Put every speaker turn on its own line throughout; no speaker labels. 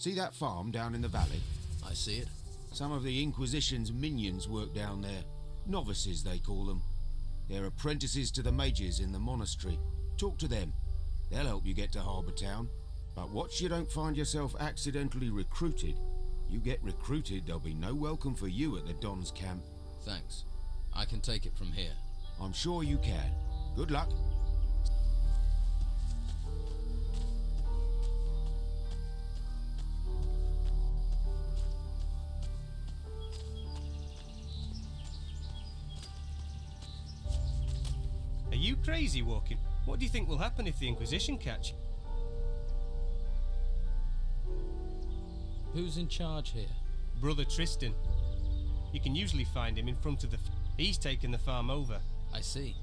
See that farm down in the valley?
I see it.
Some of the Inquisition's minions work down there. Novices, they call them. They're apprentices to the mages in the monastery. Talk to them. They'll help you get to Harbour Town. But watch you don't find yourself accidentally recruited. You get recruited, there'll be no welcome for you at the Don's camp.
Thanks. I can take it from here.
I'm sure you can. Good luck.
Are you crazy, Walking? What do you think will happen if the Inquisition catch you?
Who's in charge here?
Brother Tristan. You can usually find him in front of the... He's taken the farm over.
I see.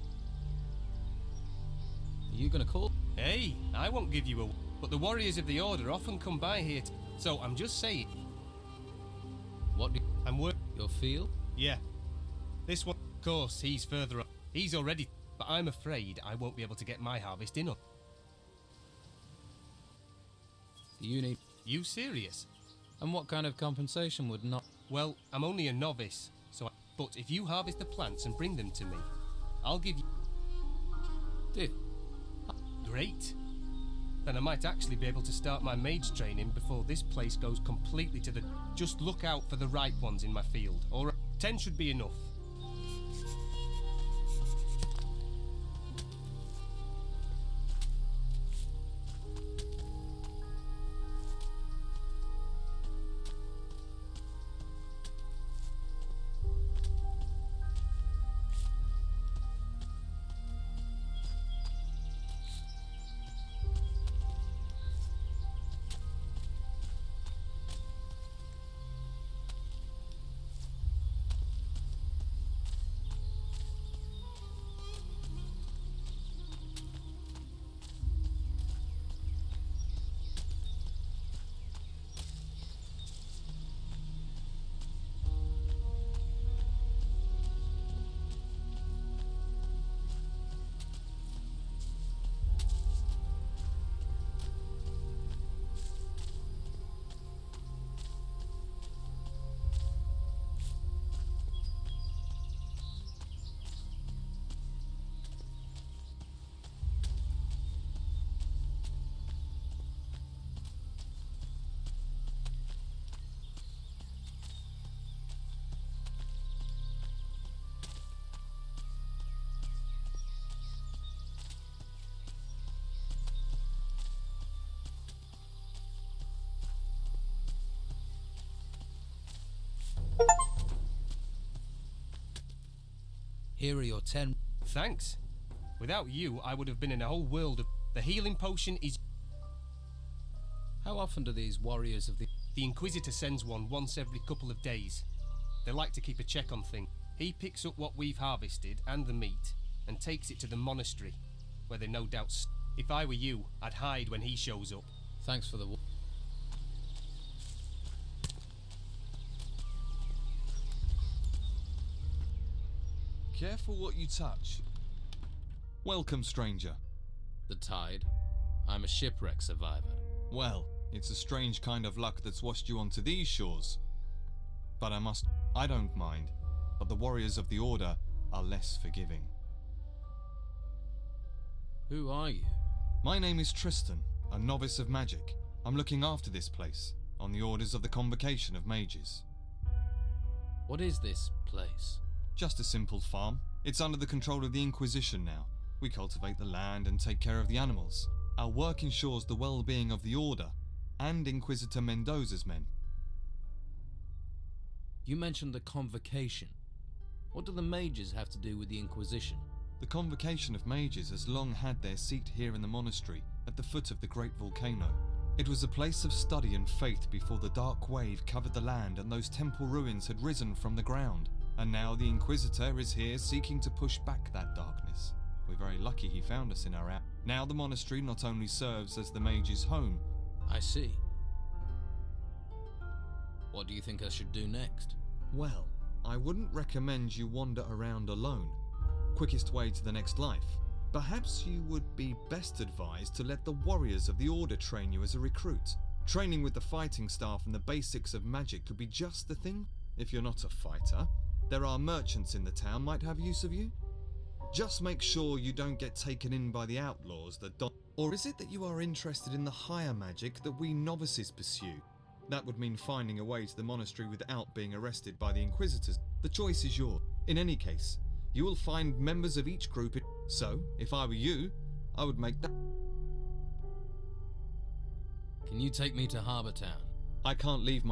Are you gonna call?
Hey, I won't give you a... But the warriors of the Order often come by here so I'm just saying.
What do you...
I'm
Your field?
Yeah. This one, of course, he's further up. He's already... But I'm afraid I won't be able to get my harvest in.
You need...
You serious?
And what kind of compensation would not...
Well, I'm only a novice, so... But if you harvest the plants and bring them to me, I'll give you...
Deal.
Great. Then I might actually be able to start my mage training before this place goes completely to the... Just look out for the ripe ones in my field, or 10 should be enough.
Here are your 10...
Thanks. Without you, I would have been in a whole world of... The healing potion is...
How often do these warriors of the...
The Inquisitor sends one once every couple of days. They like to keep a check on things. He picks up what we've harvested, and the meat, and takes it to the monastery, where they no doubt... If I were you, I'd hide when he shows up.
Thanks for the...
Careful what you touch. Welcome, stranger.
The tide. I'm a shipwreck survivor.
Well, it's a strange kind of luck that's washed you onto these shores. But I don't mind. But the warriors of the Order are less forgiving.
Who are you?
My name is Tristan, a novice of magic. I'm looking after this place, on the orders of the Convocation of Mages.
What is this place?
Just a simple farm. It's under the control of the Inquisition now. We cultivate the land and take care of the animals. Our work ensures the well-being of the Order and Inquisitor Mendoza's men.
You mentioned the Convocation. What do the mages have to do with the Inquisition?
The Convocation of Mages has long had their seat here in the monastery at the foot of the great volcano. It was a place of study and faith before the dark wave covered the land and those temple ruins had risen from the ground. And now the Inquisitor is here seeking to push back that darkness. We're very lucky he found us in our hour. Now the monastery not only serves as the mage's home.
I see. What do you think I should do next?
Well, I wouldn't recommend you wander around alone. Quickest way to the next life. Perhaps you would be best advised to let the warriors of the Order train you as a recruit. Training with the fighting staff and the basics of magic could be just the thing. If you're not a fighter, there are merchants in the town might have use of you. Just make sure you don't get taken in by the outlaws that don't. Or is it that you are interested in the higher magic that we novices pursue? That would mean finding a way to the monastery without being arrested by the Inquisitors. The choice is yours. In any case, you will find members of each group. So, if I were you, I would make that.
Can you take me to Harbour Town?
I can't leave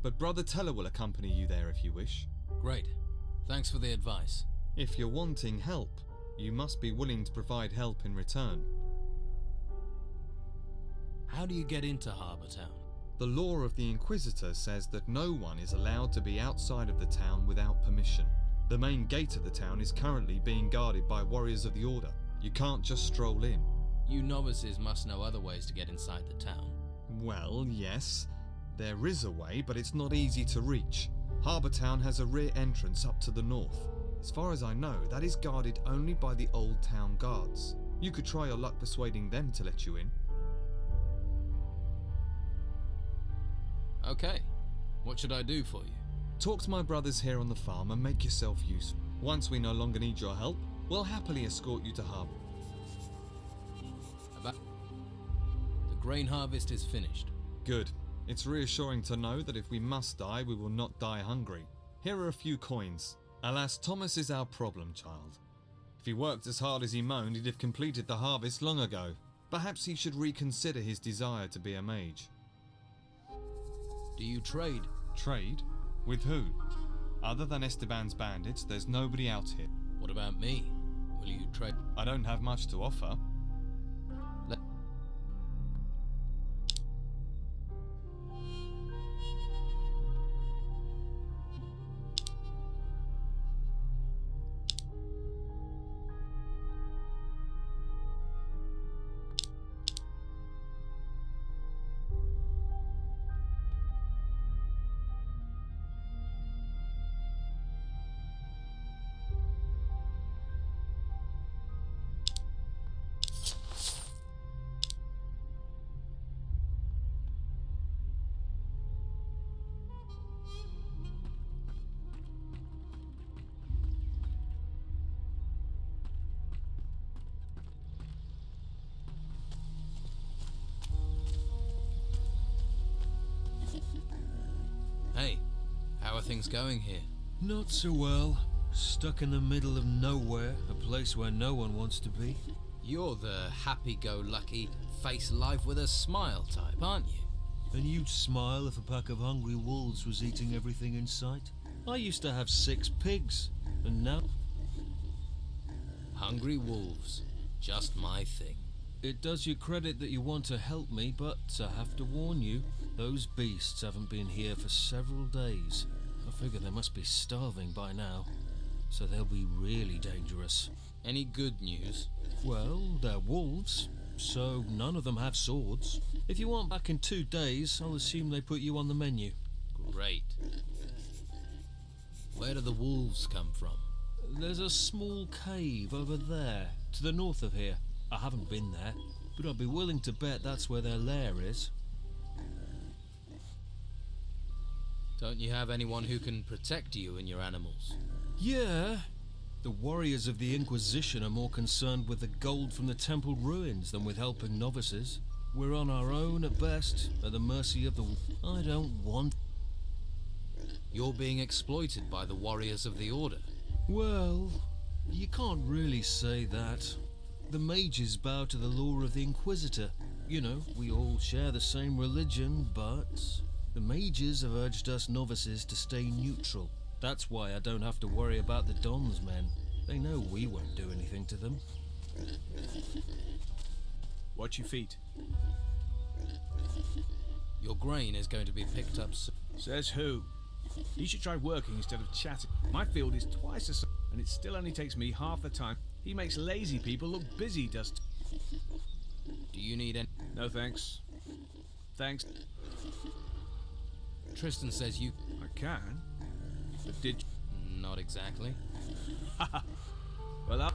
but Brother Teller will accompany you there if you wish.
Great. Thanks for the advice.
If you're wanting help, you must be willing to provide help in return.
How do you get into Harbour Town?
The law of the Inquisitor says that no one is allowed to be outside of the town without permission. The main gate of the town is currently being guarded by warriors of the Order. You can't just stroll in.
You novices must know other ways to get inside the town.
Well, yes. There is a way, but it's not easy to reach. Harbour Town has a rear entrance up to the north. As far as I know, that is guarded only by the Old Town Guards. You could try your luck persuading them to let you in.
Okay. What should I do for you?
Talk to my brothers here on the farm and make yourself useful. Once we no longer need your help, we'll happily escort you to Harbour.
The grain harvest is finished.
Good. It's reassuring to know that if we must die, we will not die hungry. Here are a few coins. Alas, Thomas is our problem child. If he worked as hard as he moaned, he'd have completed the harvest long ago. Perhaps he should reconsider his desire to be a mage.
Do you trade?
Trade? With who? Other than Esteban's bandits, there's nobody out here.
What about me? Will you trade?
I don't have much to offer.
Hey, how are things going here?
Not so well. Stuck in the middle of nowhere, a place where no one wants to be.
You're the happy-go-lucky, face life with a smile type, aren't you?
And you'd smile if a pack of hungry wolves was eating everything in sight? I used to have 6 pigs, and now...
Hungry wolves. Just my thing.
It does you credit that you want to help me, but I have to warn you, those beasts haven't been here for several days. I figure they must be starving by now, so they'll be really dangerous.
Any good news?
Well, they're wolves, so none of them have swords. If you want back in 2 days, I'll assume they put you on the menu.
Great. Where do the wolves come from?
There's a small cave over there, to the north of here. I haven't been there, but I'd be willing to bet that's where their lair is.
Don't you have anyone who can protect you and your animals?
Yeah. The warriors of the Inquisition are more concerned with the gold from the temple ruins than with helping novices. We're on our own at best, at the mercy of the... I don't want...
You're being exploited by the warriors of the Order.
Well, you can't really say that. The mages bow to the law of the Inquisitor. You know, we all share the same religion, but... The mages have urged us novices to stay neutral. That's why I don't have to worry about the Don's men. They know we won't do anything to them.
Watch your feet.
Your grain is going to be picked up soon.
Says who? You should try working instead of chatting. My field is twice as... and it still only takes me half the time. He makes lazy people look busy, does...
Do you need any...
No thanks. Thanks.
Tristan says you...
I can. But did...
Not exactly.
Well,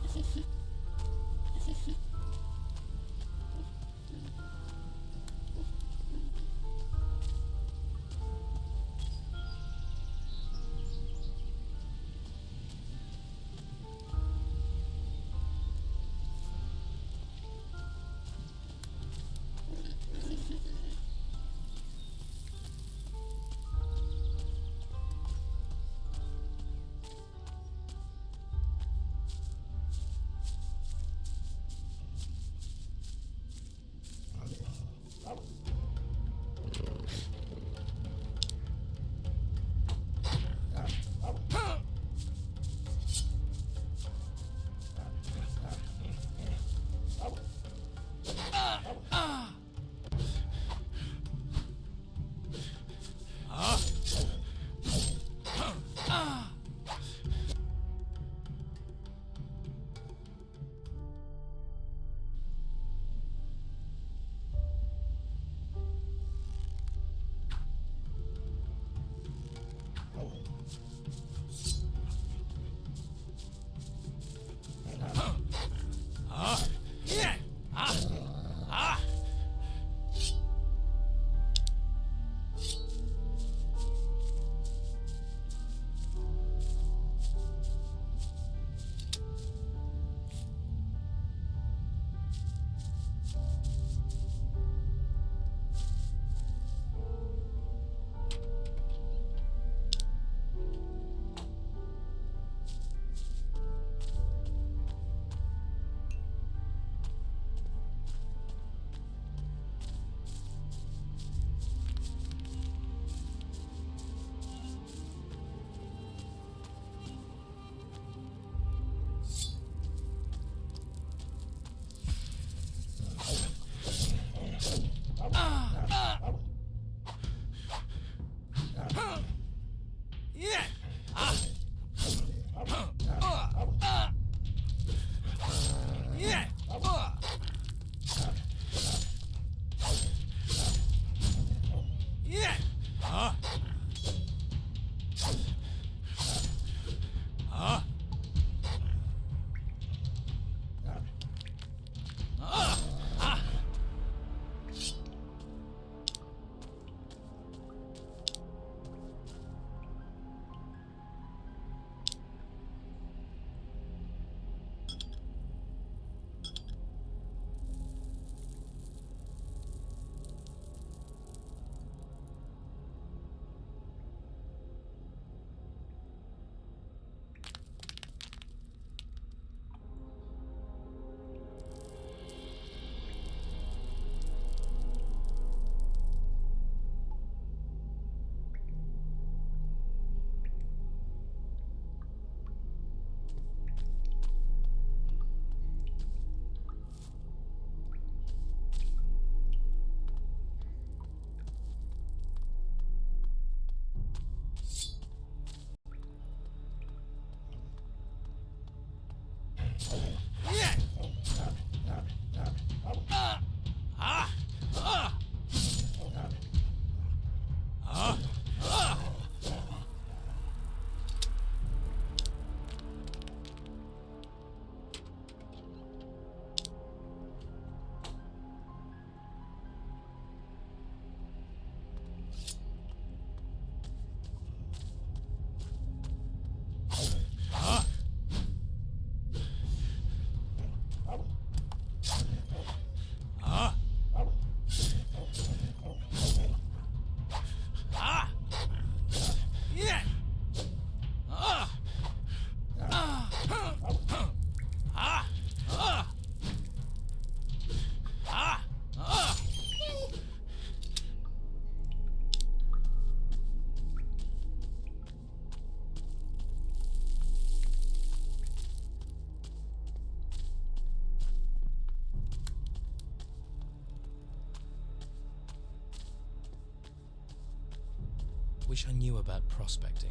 Wish I knew about prospecting.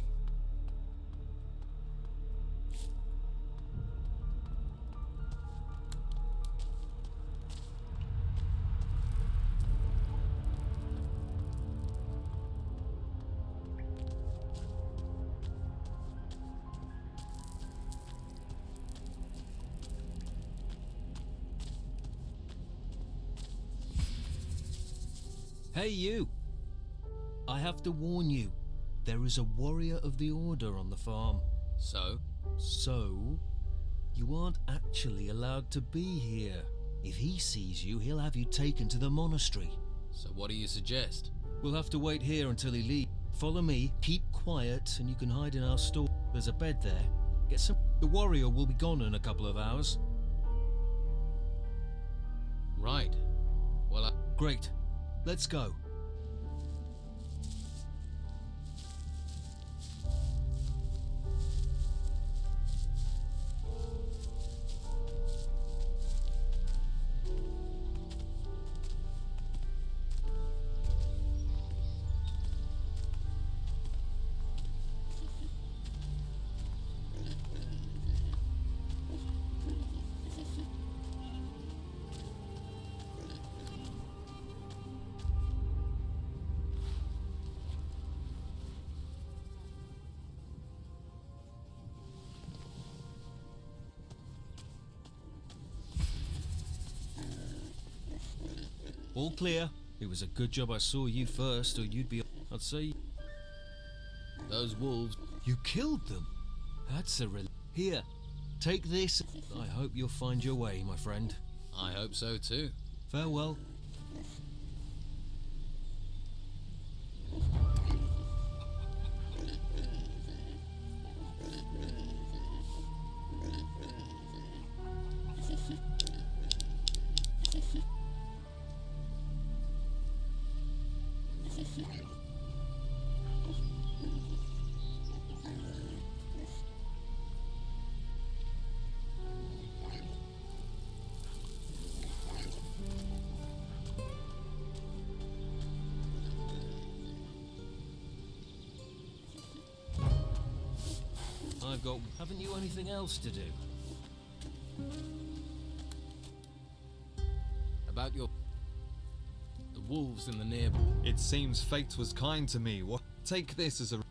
Hey, you! I have to warn you, there is a warrior of the Order on the farm.
So?
So, you aren't actually allowed to be here. If he sees you, he'll have you taken to the monastery.
So what do you suggest?
We'll have to wait here until he leaves. Follow me, keep quiet, and you can hide in our store. There's a bed there. Get some... The warrior will be gone in a couple of hours.
Right. Well,
Great. Let's go. All clear. It was a good job I saw you first, or you'd be... I'd say...
those wolves...
You killed them? That's a Here, take this. I hope you'll find your way, my friend.
I hope so too.
Farewell. I've got... Haven't you anything else to do?
About your... the wolves in the nearby...
It seems fate was kind to me. What? Take this as a...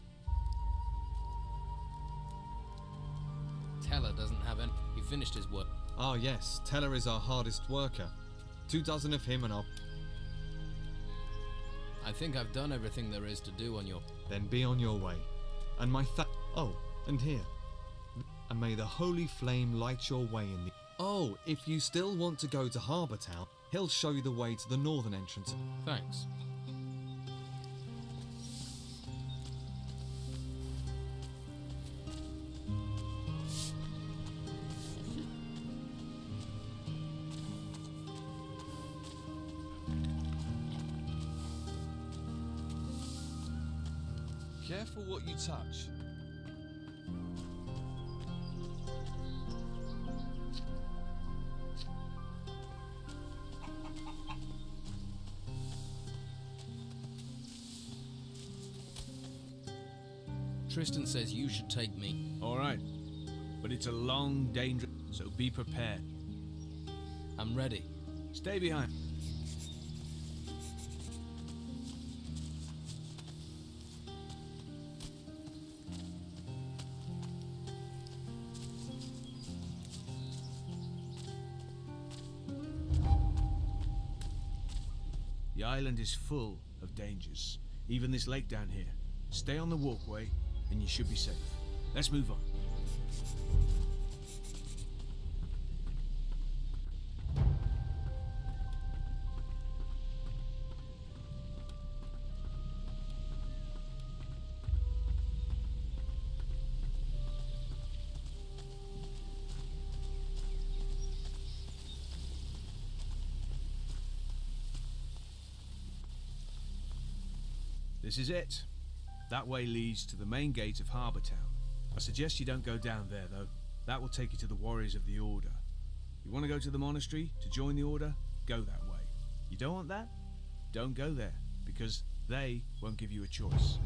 Teller doesn't have any... He finished his work.
Ah yes, Teller is our hardest worker. 24 of him and I'll...
I think I've done everything there is to do on your...
Then be on your way. And my Oh, and here. And may the holy flame light your way in the... Oh, if you still want to go to Harbour Town, he'll show you the way to the northern entrance.
Thanks.
Careful what you touch.
Tristan says you should take me.
All right. But it's a long, dangerous... So be prepared.
I'm ready.
Stay behind. The island is full of dangers. Even this lake down here. Stay on the walkway and you should be safe. Let's move on. This is it. That way leads to the main gate of Harbour Town. I suggest you don't go down there, though. That will take you to the Warriors of the Order. You want to go to the monastery to join the Order? Go that way. You don't want that? Don't go there, because they won't give you a choice.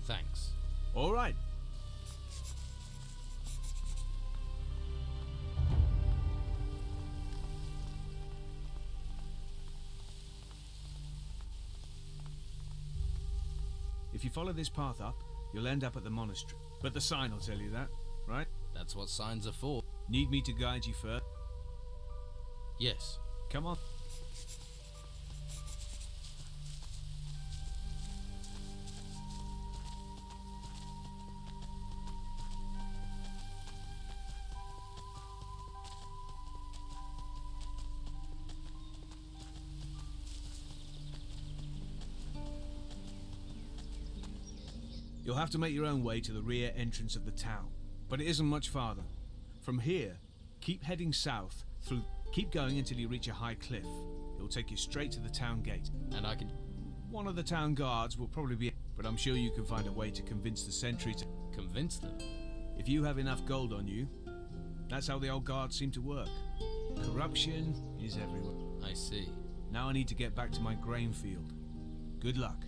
Thanks.
All right. If you follow this path up, you'll end up at the monastery. But the sign will tell you that, right?
That's what signs are for.
Need me to guide you further?
Yes.
Come on. You'll have to make your own way to the rear entrance of the town, but it isn't much farther. From here, keep heading south through... Keep going until you reach a high cliff. It will take you straight to the town gate.
And I can...
One of the town guards will probably be... But I'm sure you can find a way to convince the sentry to...
convince them.
If you have enough gold on you, that's how the old guards seem to work. Corruption is everywhere.
I see.
Now I need to get back to my grain field. Good luck.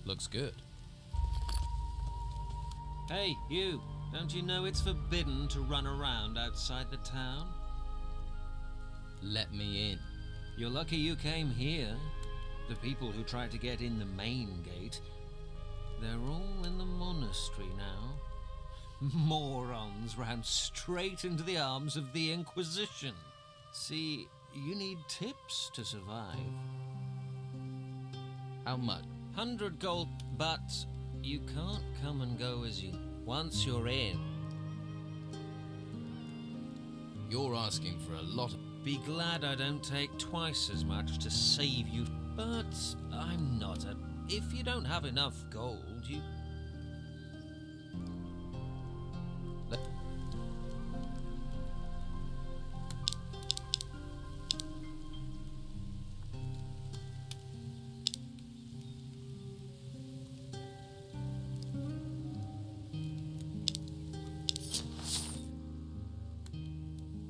Looks good.
Hey, you. Don't you know it's forbidden to run around outside the town?
Let me in.
You're lucky you came here. The people who tried to get in the main gate, they're all in the monastery now. Morons ran straight into the arms of the Inquisition. See, you need tips to survive.
How much?
100 gold, but you can't come and go as you... Once you're in,
You're asking for a lot of...
be glad I don't take twice as much to save you. But I'm not a... If you don't have enough gold, you...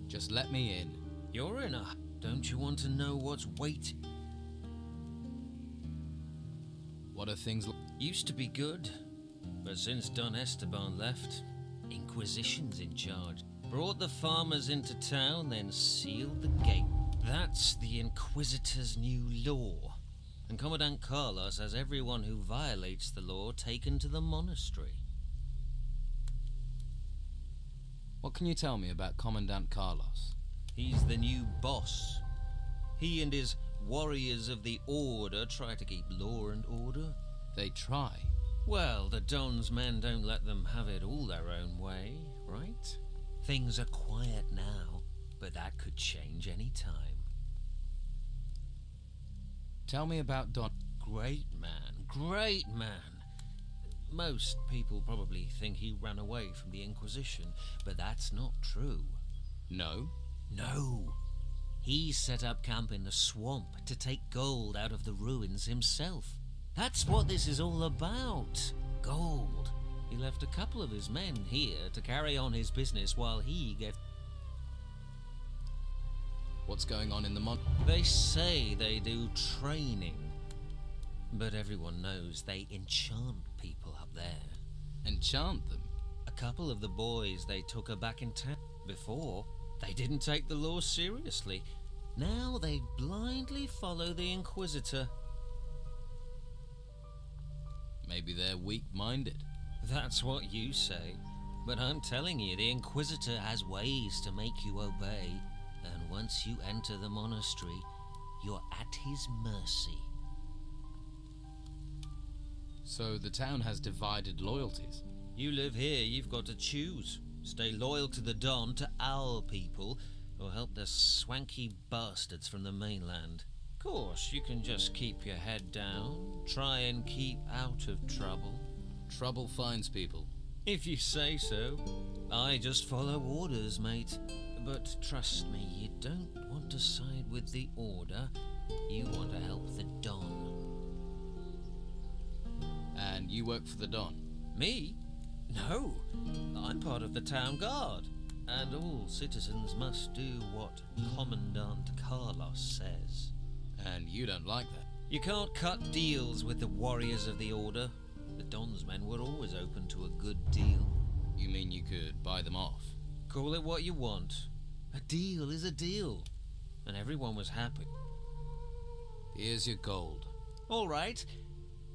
Just let me in.
You're in a... Don't you want to know what's waiting?
What are things like?
Used to be good, but since Don Esteban left, Inquisition's in charge. Brought the farmers into town, then sealed the gate. That's the Inquisitor's new law. And Commandant Carlos has everyone who violates the law taken to the monastery.
What can you tell me about Commandant Carlos?
He's the new boss. He and his warriors of the Order try to keep law and order.
They try.
Well, the Don's men don't let them have it all their own way, right? Things are quiet now, but that could change any time.
Tell me about Don.
Great man, great man. Most people probably think he ran away from the Inquisition, but that's not true.
No?
No. He set up camp in the swamp to take gold out of the ruins himself. That's what this is all about. Gold. He left a couple of his men here to carry on his business while he gets...
What's going on in the mon...
They say they do training, but everyone knows they enchant people up there.
Enchant them?
A couple of the boys they took are back in town. Before, they didn't take the law seriously. Now they blindly follow the Inquisitor.
Maybe they're weak-minded.
That's what you say. But I'm telling you, the Inquisitor has ways to make you obey. And once you enter the monastery, you're at his mercy.
So the town has divided loyalties.
You live here, you've got to choose. Stay loyal to the Don, to our people, or help the swanky bastards from the mainland. Of course, you can just keep your head down, try and keep out of trouble.
Trouble finds people.
If you say so. I just follow orders, mate. But trust me, you don't want to side with the Order. You want to help the Don.
And you work for the Don?
Me? No. I'm part of the town guard. And all citizens must do what Commandant Carlos says.
And you don't like that?
You can't cut deals with the warriors of the Order. The Don's men were always open to a good deal.
You mean you could buy them off?
Call it what you want. A deal is a deal. And everyone was happy.
Here's your gold.
All right.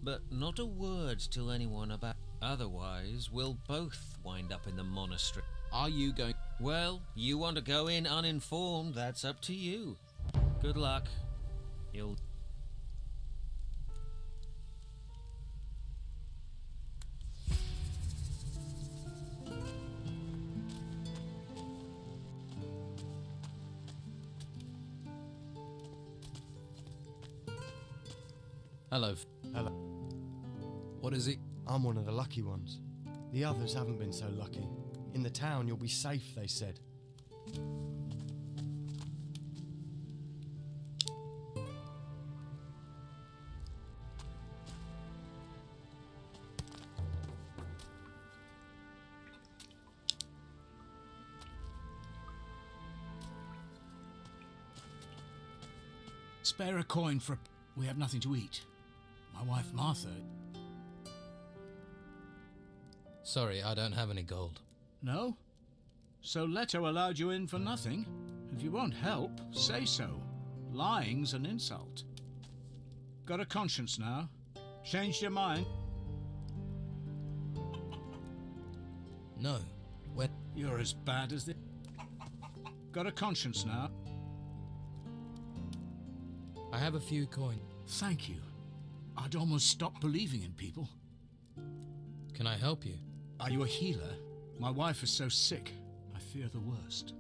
But not a word to anyone about... Otherwise, we'll both wind up in the monastery.
Are you going...
Well, you want to go in uninformed, that's up to you. Good luck. You'll...
Hello.
Hello.
What is it?
I'm one of the lucky ones. The others haven't been so lucky. In the town, you'll be safe, they said.
Spare a coin for... We have nothing to eat. My wife Martha...
Sorry, I don't have any gold.
No? So Leto allowed you in for nothing? If you won't help, say so. Lying's an insult. Got a conscience now? Changed your mind?
No. When?
You're as bad as the... Got a conscience now?
I have a few coins.
Thank you. I'd almost stopped believing in people.
Can I help you?
Are you a healer? My wife is so sick. I fear the worst.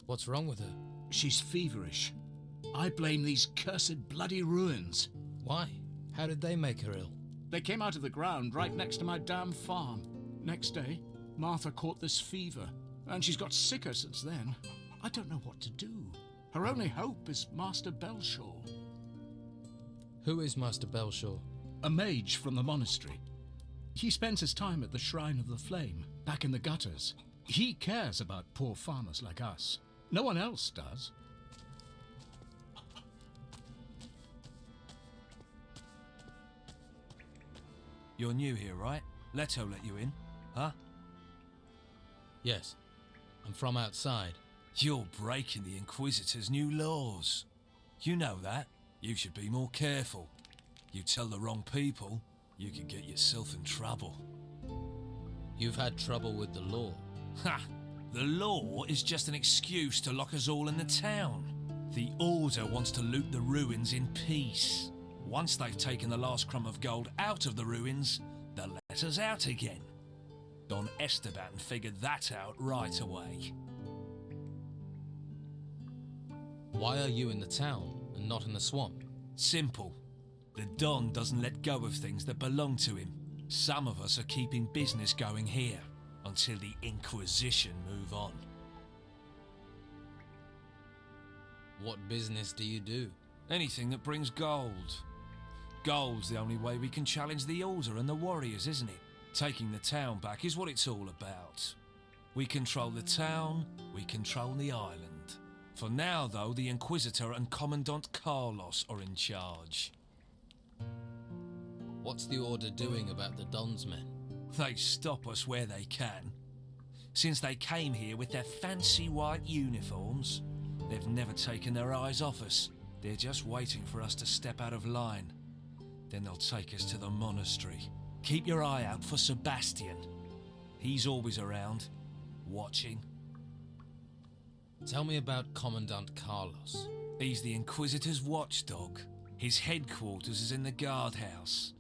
What's wrong with her?
She's feverish. I blame these cursed bloody ruins.
Why? How did they make her ill?
They came out of the ground right next to my damn farm. Next day, Martha caught this fever, and she's got sicker since then. I don't know what to do. Her only hope is Master Belshaw.
Who is Master Belshaw?
A mage from the monastery. He spends his time at the Shrine of the Flame, back in the gutters. He cares about poor farmers like us. No one else does.
You're new here, right? Leto let you in, huh?
Yes. I'm from outside.
You're breaking the Inquisitor's new laws. You know that. You should be more careful. You tell the wrong people, you could get yourself in trouble.
You've had trouble with the law.
Ha! The law is just an excuse to lock us all in the town. The Order wants to loot the ruins in peace. Once they've taken the last crumb of gold out of the ruins, they'll let us out again. Don Esteban figured that out right away.
Why are you in the town and not in the swamp?
Simple. The Don doesn't let go of things that belong to him. Some of us are keeping business going here until the Inquisition move on.
What business do you do?
Anything that brings gold. Gold's the only way we can challenge the Order and the warriors, isn't it? Taking the town back is what it's all about. We control the town, we control the island. For now, though, the Inquisitor and Commandant Carlos are in charge.
What's the Order doing about the Don's men?
They stop us where they can. Since they came here with their fancy white uniforms, they've never taken their eyes off us. They're just waiting for us to step out of line. Then they'll take us to the monastery. Keep your eye out for Sebastian. He's always around, watching.
Tell me about Commandant Carlos.
He's the Inquisitor's watchdog. His headquarters is in the guardhouse.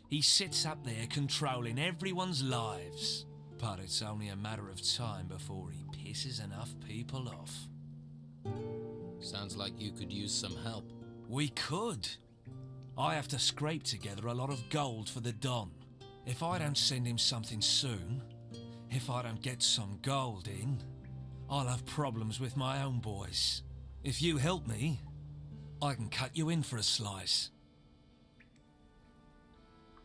He sits up there controlling everyone's lives. But it's only a matter of time before he pisses enough people off.
Sounds like you could use some help.
We could. I have to scrape together a lot of gold for the Don. If I don't send him something soon, if I don't get some gold in, I'll have problems with my own boys. If you help me, I can cut you in for a slice.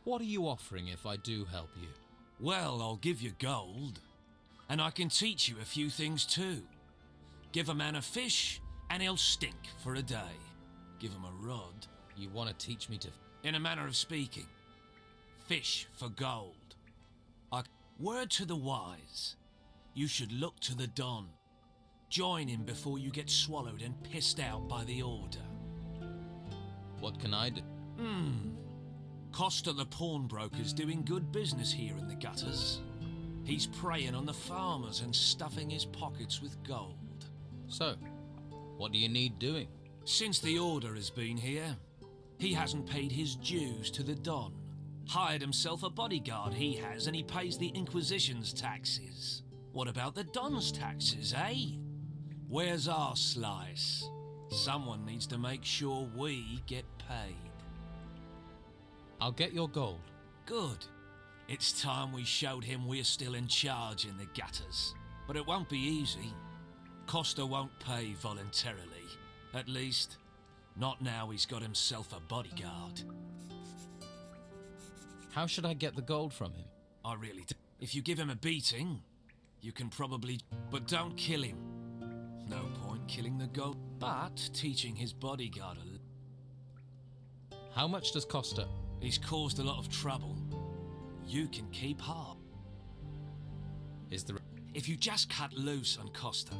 What are you offering if I do help you?
Well, I'll give you gold, and I can teach you a few things too. Give a man a fish, and he'll stink for a day. Give him a rod.
You want to teach me to...
In a manner of speaking. Fish for gold. Word to the wise. You should look to the Don. Join him before you get swallowed and pissed out by the Order.
What can I do?
Costa the pawnbroker's doing good business here in the gutters. He's preying on the farmers and stuffing his pockets with gold.
So, what do you need doing?
Since the Order has been here, he hasn't paid his dues to the Don. Hired himself a bodyguard, he has, and he pays the Inquisition's taxes. What about the Don's taxes, eh? Where's our slice? Someone needs to make sure we get paid.
I'll get your gold.
Good. It's time we showed him we're still in charge in the gutters. But it won't be easy. Costa won't pay voluntarily. At least, not now he's got himself a bodyguard.
How should I get the gold from him?
I really do. If you give him a beating, you can probably... But don't kill him. No point killing the gold, but teaching his bodyguard a...
How much does Costa?
He's caused a lot of trouble. you can keep Harb.
Is there...
If you just cut loose on Costa,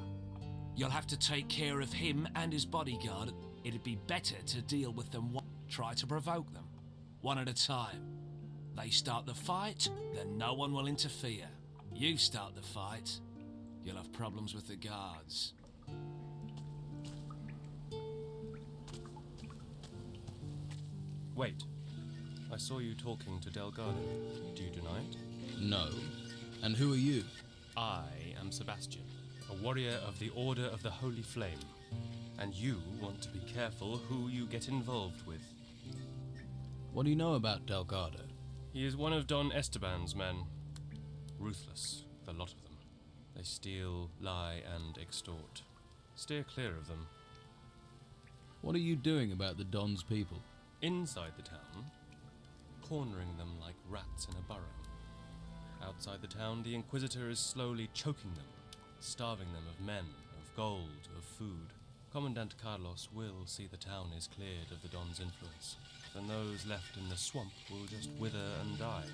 you'll have to take care of him and his bodyguard. It'd be better to deal with them try to provoke them, one at a time. They start the fight, then no one will interfere. You start the fight, you'll have problems with the guards.
Wait. I saw you talking to Delgado. Do you deny it?
No. And who are you?
I am Sebastian, a warrior of the Order of the Holy Flame. And you want to be careful who you get involved with.
What do you know about Delgado?
He is one of Don Esteban's men. Ruthless, the lot of them. They steal, lie, and extort. Steer clear of them.
What are you doing about the Don's people?
Inside the town, cornering them like rats in a burrow. Outside the town, the Inquisitor is slowly choking them, starving them of men, of gold, of food. Commandant Carlos will see the town is cleared of the Don's influence. Then those left in the swamp will just wither and die.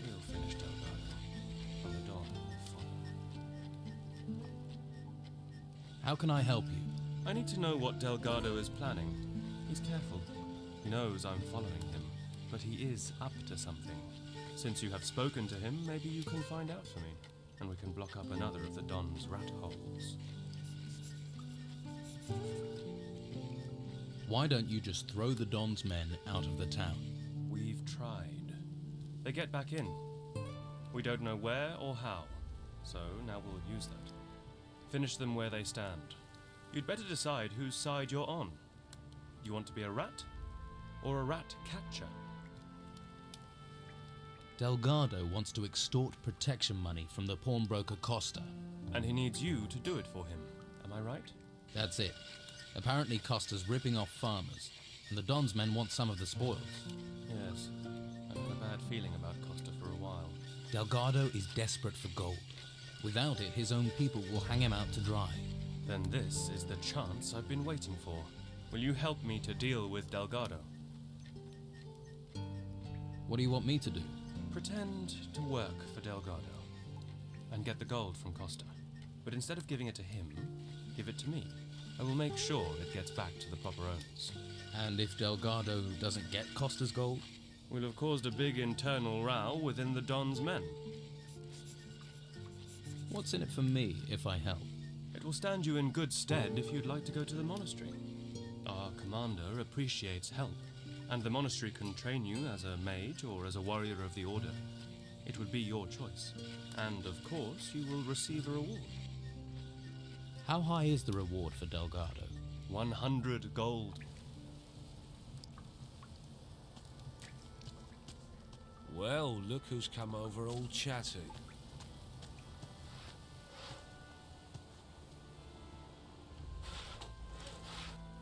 We'll finish Delgado, and the Don will follow.
How can I help you?
I need to know what Delgado is planning. He's careful. He knows I'm following him, but he is up to something. Since you have spoken to him, maybe you can find out for me, and we can block up another of the Don's rat holes.
Why don't you just throw the Don's men out of the town?
We've tried. They get back in. We don't know where or how, so now we'll use that. Finish them where they stand. You'd better decide whose side you're on. You want to be a rat? Or a rat catcher?
Delgado wants to extort protection money from the pawnbroker Costa.
And he needs you to do it for him. Am I right?
That's it. Apparently Costa's ripping off farmers, and the Don's men want some of the spoils.
Yes. I've had a bad feeling about Costa for a while.
Delgado is desperate for gold. Without it, his own people will hang him out to dry.
Then this is the chance I've been waiting for. Will you help me to deal with Delgado?
What do you want me to do?
Pretend to work for Delgado and get the gold from Costa. But instead of giving it to him, give it to me. I will make sure it gets back to the proper owners.
And if Delgado doesn't get Costa's gold?
We'll have caused a big internal row within the Don's men.
What's in it for me if I help?
It will stand you in good stead if you'd like to go to the monastery. Our commander appreciates help, and the monastery can train you as a mage or as a warrior of the Order. It would be your choice. And of course, you will receive a reward.
How high is the reward for Delgado?
100 gold.
Well, look who's come over all chatty.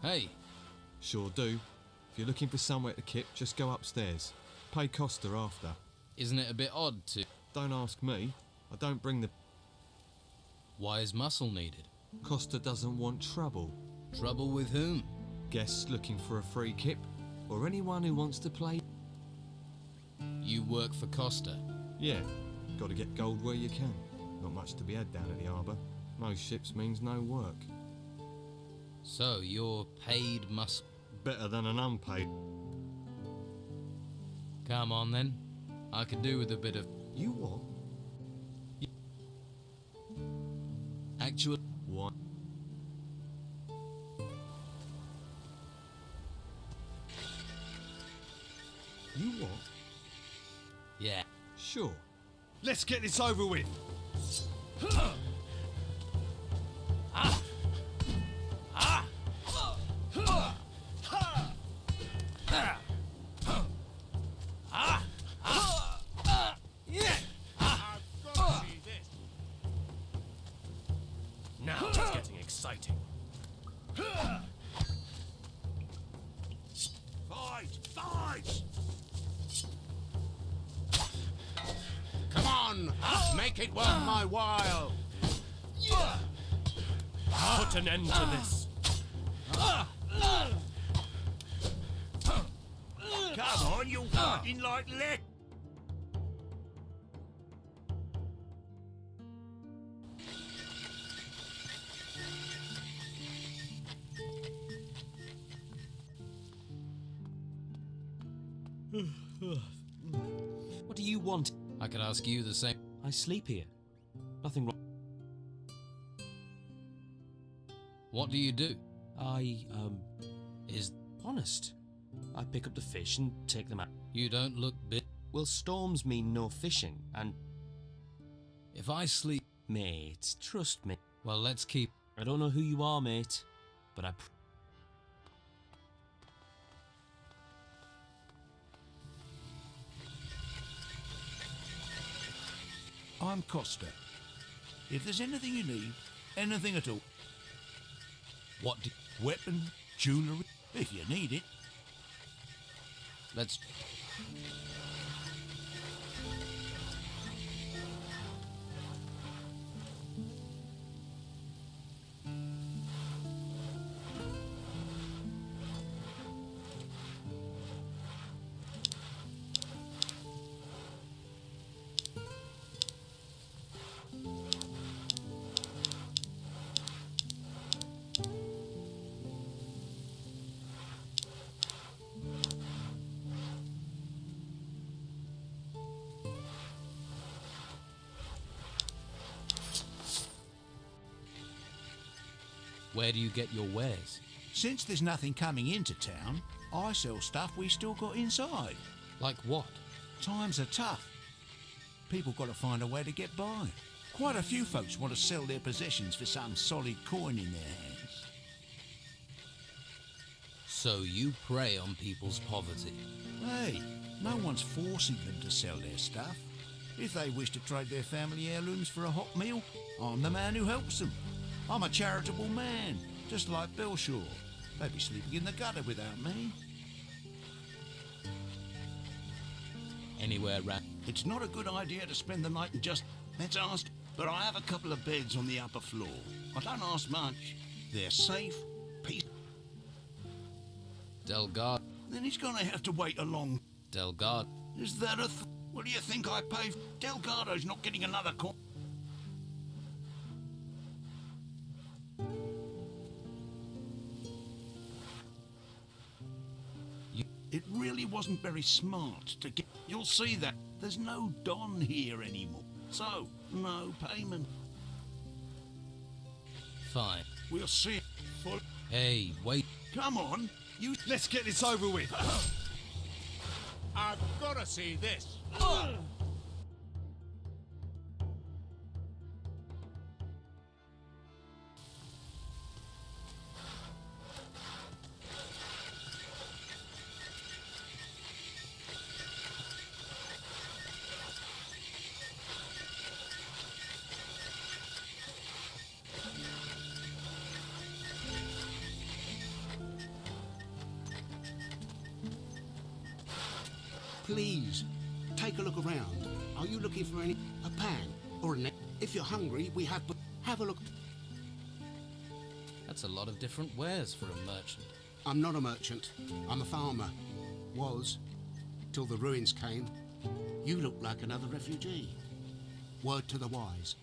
Hey!
Sure do. If you're looking for somewhere to kip, just go upstairs. Pay Costa after.
Isn't it a bit odd to...
Don't ask me. I don't bring the...
Why is muscle needed?
Costa doesn't want trouble.
Trouble with whom?
Guests looking for a free kip, or anyone who wants to play.
You work for Costa?
Yeah, got to get gold where you can. Not much to be had down at the harbour. No ships means no work.
So, you're paid muscle?
Better than an unpaid.
Come on then. I could do with a bit of...
You what?
Actual...
What? You what?
Yeah.
Sure. Let's get this over with.
Now it's getting exciting.
Fight! Fight! Come on! Make it worth my while!
Put an end to this.
Come on, you fighting like lead!
What do you want?
I could ask you the same.
I sleep here. Nothing wrong.
What do you do?
Is honest. I pick up the fish and take them out.
You don't look big.
Well, storms mean no fishing, and
If I sleep,
mate, trust me.
well, let's keep.
I don't know who you are, mate, but
I'm Costa. If there's anything you need, anything at all,
What do?
weapon, jewellery, if you need it.
Let's. Where do you get your wares?
Since there's nothing coming into town, I sell stuff we still got inside.
Like what?
Times are tough. People got to find a way to get by. Quite a few folks want to sell their possessions for some solid coin in their hands.
So you prey on people's poverty.
Hey, no one's forcing them to sell their stuff. If they wish to trade their family heirlooms for a hot meal, I'm the man who helps them. I'm a charitable man, just like Belshaw. They'd be sleeping in the gutter without me.
Anywhere round?
It's not a good idea to spend the night and just... Let's ask, but I have a couple of beds on the upper floor. I don't ask much. They're safe, peace...
Delgado.
Then he's gonna have to wait a long...
Delgado.
Is that a... What do you think I pay? Delgado's not getting another coin. It really wasn't very smart to get... You'll see that. There's no Don here anymore. So, no payment.
Fine.
We'll see.
Hey, wait.
Come on. You...
Let's get this over with.
I've got to see this.
Please, take a look around. Are you looking for a pan or a net? If you're hungry, we have... Have a look.
That's a lot of different wares for a merchant.
I'm not a merchant. I'm a farmer. Was, till the ruins came. You look like another refugee. Word to the wise.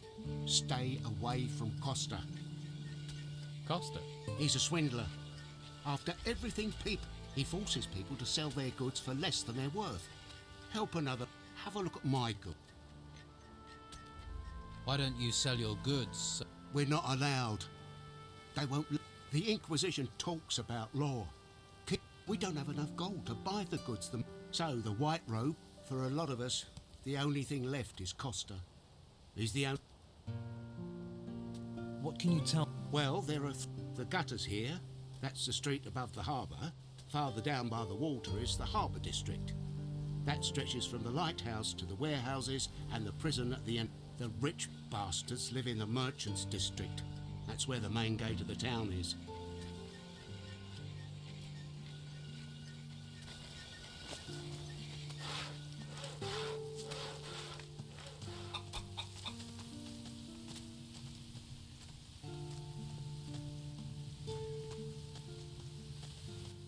Stay away from Costa.
Costa?
He's a swindler. After everything he forces people to sell their goods for less than they're worth. Help another. Have a look at my goods.
Why don't you sell your goods?
We're not allowed. They won't... The Inquisition talks about law. We don't have enough gold to buy the goods. So the white robe, for a lot of us, the only thing left is Costa. He's the only...
what can you tell?
Well, there are the gutters here. That's the street above the harbour. Farther down by the water is the harbour district. That stretches from the lighthouse to the warehouses and the prison at the end. The rich bastards live in the merchants' district. That's where the main gate of the town is.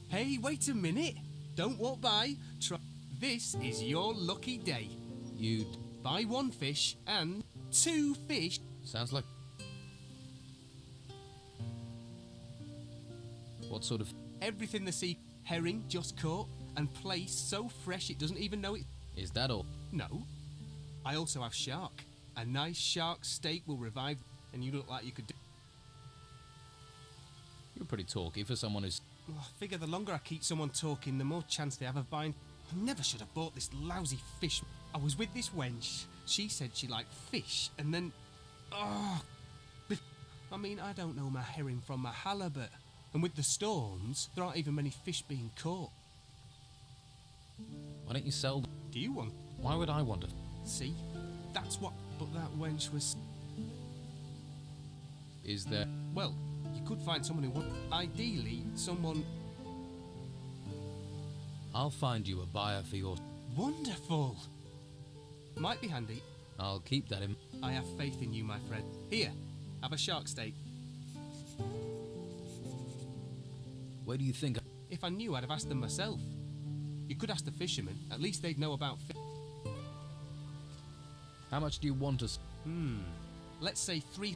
Hey, wait a minute. Don't walk by. This is your lucky day.
You'd
buy one fish and 2 fish.
Sounds like... What sort of...
Everything the sea. Herring just caught. and place so fresh it doesn't even know it.
Is that all?
No. I also have shark. A nice shark steak will revive, and you look like you could do.
You're pretty talky for someone who's...
Oh, I figure the longer I keep someone talking, the more chance they have of buying. I never should have bought this lousy fish. I was with this wench. She said she liked fish, and then... Oh... I mean, I don't know my herring from my halibut. And with the storms, there aren't even many fish being caught.
Why don't you sell them?
Do you want?
Why would I want to?
See? That's what... But that wench was...
Is there...
Well, you could find someone who would. Ideally, someone...
I'll find you a buyer for your...
Wonderful! Might be handy.
I'll keep that in...
I have faith in you, my friend. Here, have a shark steak.
Where do you think...
If I knew, I'd have asked them myself. You could ask the fishermen. At least they'd know about fish.
How much do you want us?
Let's say 3...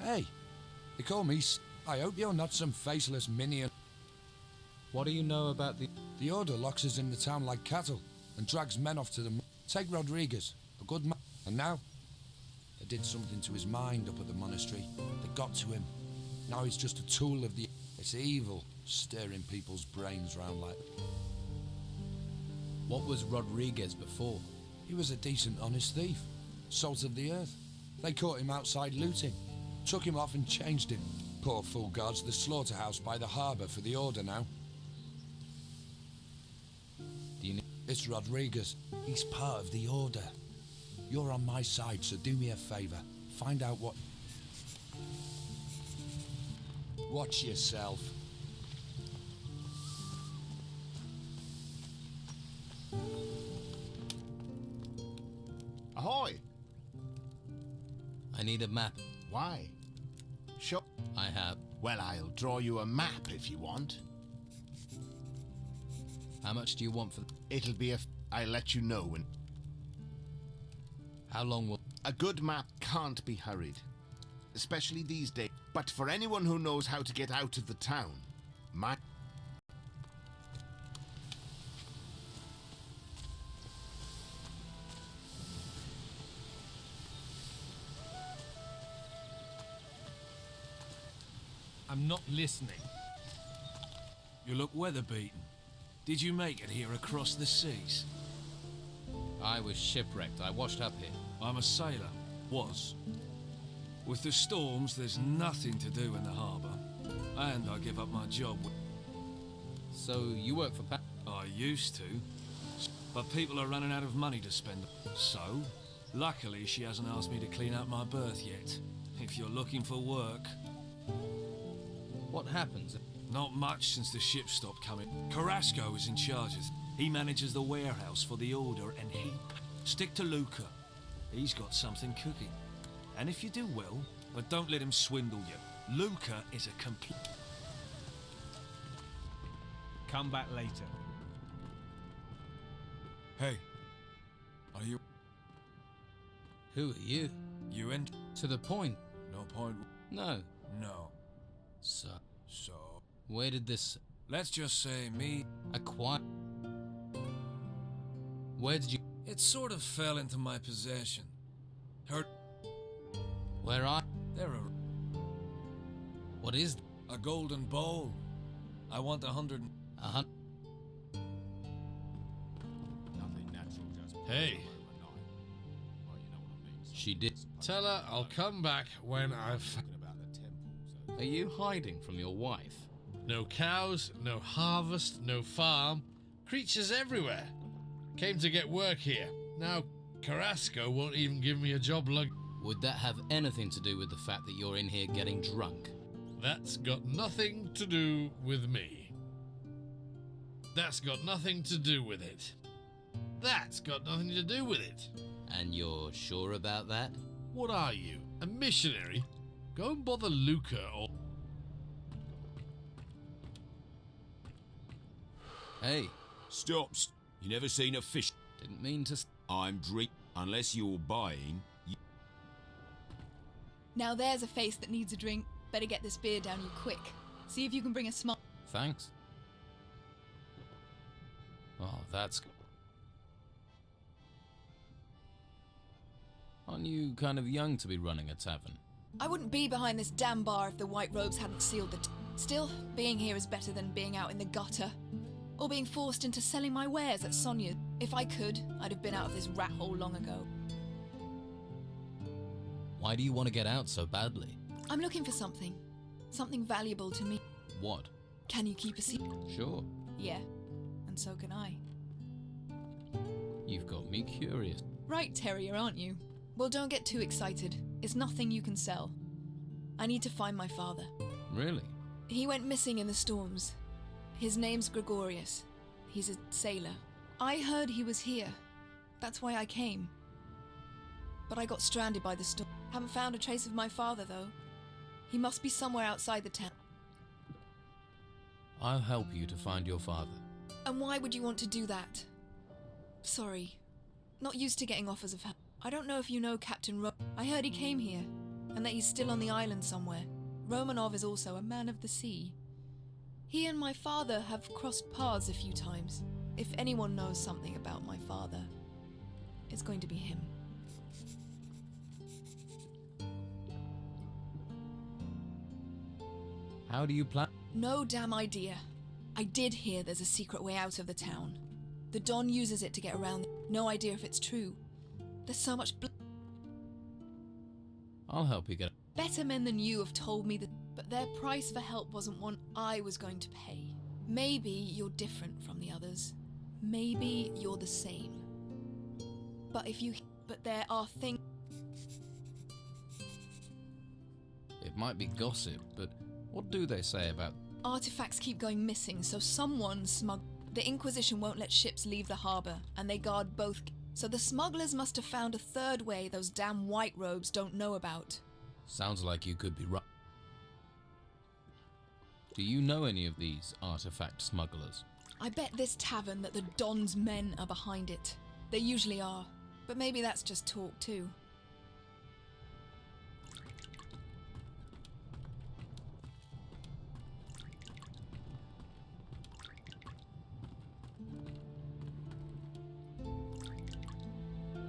Hey, they call me I hope you're not some faceless minion.
What do you know about the...
The Order locks us in the town like cattle and drags men off to the... Take Rodriguez, a good man. And now? They did something to his mind up at the monastery. They got to him. Now he's just a tool of the... It's evil, stirring people's brains round like...
What was Rodriguez before?
He was a decent, honest thief. Salt of the earth. They caught him outside looting. Took him off and changed him. Poor fool guards the slaughterhouse by the harbour for the Order now.
Do you know?
It's Rodriguez. He's part of the Order. You're on my side, so do me a favour. Find out what... Watch yourself.
Ahoy!
I need a map.
Why? Sure.
I have.
Well, I'll draw you a map if you want.
How much do you want for...
It'll be I'll let you know when...
How long will...
A good map can't be hurried. Especially these days. But for anyone who knows how to get out of the town, my...
I'm not listening. You look weather-beaten. Did you make it here across the seas?
I was shipwrecked. I washed up here.
I'm a sailor. Was. With the storms, there's nothing to do in the harbour. And I give up my job.
So you work for
I used to. But people are running out of money to spend. So, luckily she hasn't asked me to clean out my berth yet. If you're looking for work...
What happens?
Not much since the ship stopped coming. Carrasco is in charge of... He manages the warehouse for the Order, and he... Stick to Luca. He's got something cooking. And if you do well, but don't let him swindle you. Luca is a complete...
Come back later.
Hey. Are you...
Who are you?
You and...
To the point.
No point...
No.
No.
So...
Where
did this...
Let's just say me...
Acquire... Where did you...
It sort of fell into my possession.
Where are...
There are...
What is...
A golden bowl. I want 100...
Nothing natural, just...
Hey.
She did...
Tell her I'll come back when I've...
Are you hiding from your wife?
No cows, no harvest, no farm. Creatures everywhere. Came to get work here. Now, Carrasco won't even give me a job
Would that have anything to do with the fact that you're in here getting drunk?
That's got nothing to do with me. That's got nothing to do with it. That's got nothing to do with it.
And you're sure about that?
What are you, a missionary? Go and bother Luca or...
Hey.
Stop. You never seen a fish.
Didn't mean to...
I'm drink... Unless you're buying...
Now there's a face that needs a drink. Better get this beer down you quick. See if you can bring a smile.
Thanks. Oh, that's... Aren't you kind of young to be running a tavern?
I wouldn't be behind this damn bar if the white robes hadn't sealed the... Still, being here is better than being out in the gutter. Or being forced into selling my wares at Sonia's. If I could, I'd have been out of this rat hole long ago.
Why do you want to get out so badly?
I'm looking for something. Something valuable to me.
What?
Can you keep a secret?
Sure.
Yeah, and so can I.
You've got me curious.
Right, Terrier, aren't you? Well, don't get too excited. It's nothing you can sell. I need to find my father.
Really?
He went missing in the storms. His name's Gregorius. He's a sailor. I heard he was here. That's why I came. But I got stranded by the storm. Haven't found a trace of my father, though. He must be somewhere outside the town.
I'll help you to find your father.
And why would you want to do that? Sorry. Not used to getting offers of help. I don't know if you know Captain I heard he came here, and that he's still on the island somewhere. Romanov is also a man of the sea. He and my father have crossed paths a few times. If anyone knows something about my father, it's going to be him.
How do you plan?
No damn idea. I did hear there's a secret way out of the town. The Don uses it to get around. No idea if it's true. There's so much
I'll help you get...
Better men than you have told me that, but their price for help wasn't one I was going to pay. Maybe you're different from the others. Maybe you're the same. But there are things...
It might be gossip, but what do they say about...
Artifacts keep going missing, so someone The Inquisition won't let ships leave the harbour, and they guard both... So the smugglers must have found a third way those damn white robes don't know about.
Sounds like you could be right. Do you know any of these artifact smugglers?
I bet this tavern that the Don's men are behind it. They usually are, but maybe that's just talk too.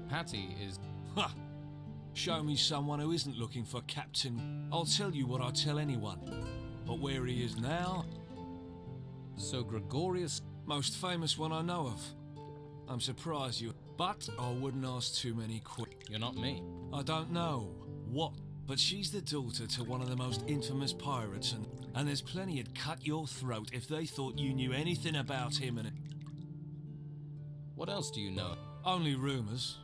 Patty is...
Ha! Show me someone who isn't looking for Captain. I'll tell you what I tell anyone. But where he is now...
So Gregorius...
Most famous one I know of. I'm surprised you... But I wouldn't ask too many
You're not me.
I don't know what, but she's the daughter to one of the most infamous pirates, and there's plenty who'd cut your throat if they thought you knew anything about him and...
What else do you know?
Only rumours.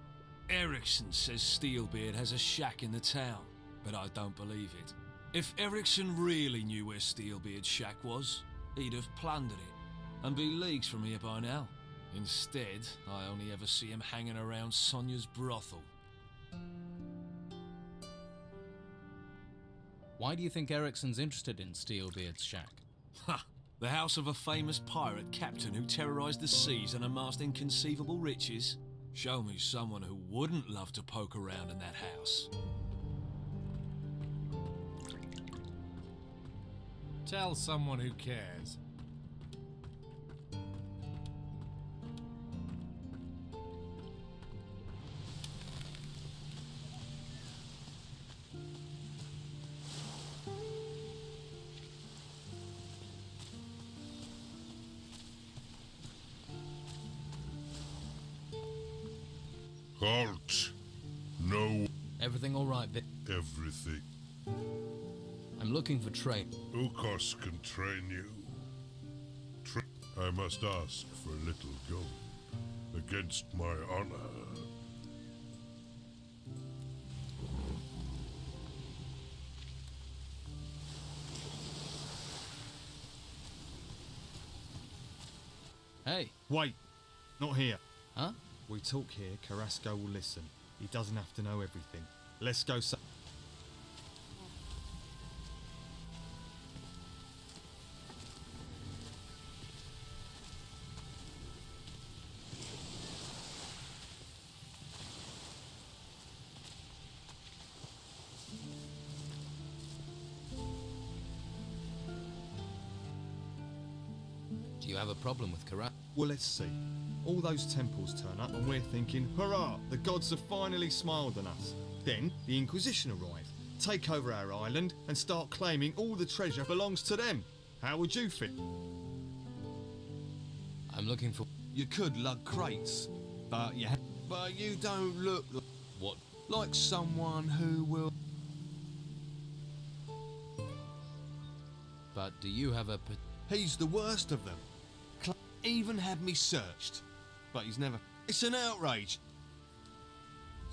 Erickson says Steelbeard has a shack in the town, but I don't believe it. If Erickson really knew where Steelbeard's shack was, he'd have plundered it, and be leagues from here by now. Instead, I only ever see him hanging around Sonia's brothel.
Why do you think Erickson's interested in Steelbeard's shack?
Ha! The house of a famous pirate captain who terrorized the seas and amassed inconceivable riches? Show me someone who wouldn't love to poke around in that house.
Tell someone who cares.
Halt! No.
Everything all right, Vic?
Everything.
I'm looking for train.
Ukos can train you. I must ask for a little gold against my honor.
Hey!
Wait! Not here.
Huh?
We talk here, Carrasco will listen. He doesn't have to know everything. Let's go so...
You have a problem with Karat?
Well, let's see. All those temples turn up and we're thinking, hurrah, the gods have finally smiled on us. Then the Inquisition arrive, take over our island and start claiming all the treasure belongs to them. How would you fit?
I'm looking for...
You could lug crates, but you don't look
What?
like someone who will...
But do you have a...
He's the worst of them. Even had me searched. But he's never... It's an outrage.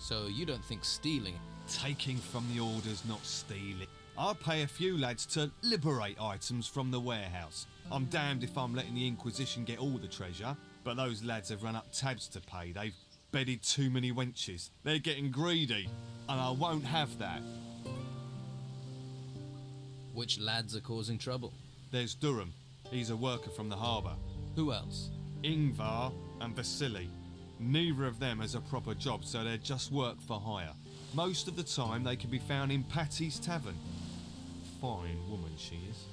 So you don't think stealing...
Taking from the orders, not stealing. I'll pay a few lads to liberate items from the warehouse. I'm damned if I'm letting the Inquisition get all the treasure, but those lads have run up tabs to pay. They've bedded too many wenches. They're getting greedy, and I won't have that.
Which lads are causing trouble?
There's Durham. He's a worker from the harbour.
Who else?
Ingvar and Vasily. Neither of them has a proper job, so they're just work for hire. Most of the time they can be found in Patty's Tavern. Fine woman she is.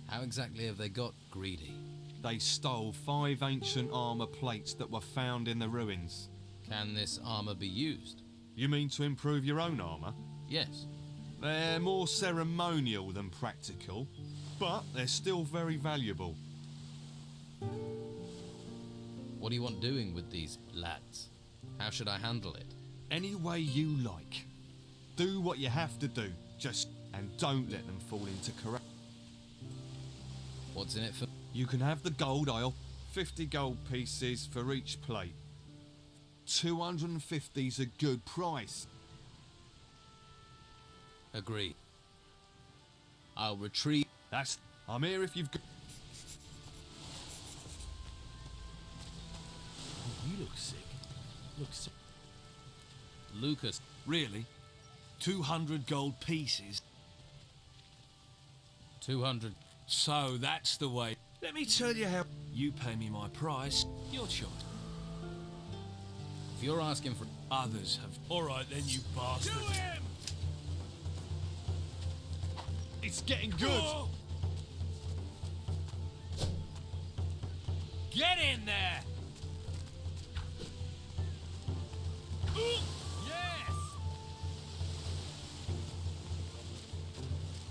How exactly have they got greedy?
They stole 5 ancient armour plates that were found in the ruins.
Can this armour be used?
You mean to improve your own armour?
Yes.
They're more ceremonial than practical, but they're still very valuable.
What do you want doing with these lads? How should I handle it?
Any way you like. Do what you have to do, and don't let them fall into corrupt.
What's in it for...
You can have the gold I'll 50 gold pieces for each plate. 250's a good price.
Agreed. I'll retrieve...
I'm here if you've got...
You look sick. Look sick.
Lucas.
Really? 200 gold pieces?
200.
So that's the way. Let me tell you how. You pay me my price, your choice.
If you're asking for...
Others have... Alright then, you bastard.
Kill him! It's getting good!
Whoa! Get in there! Yes!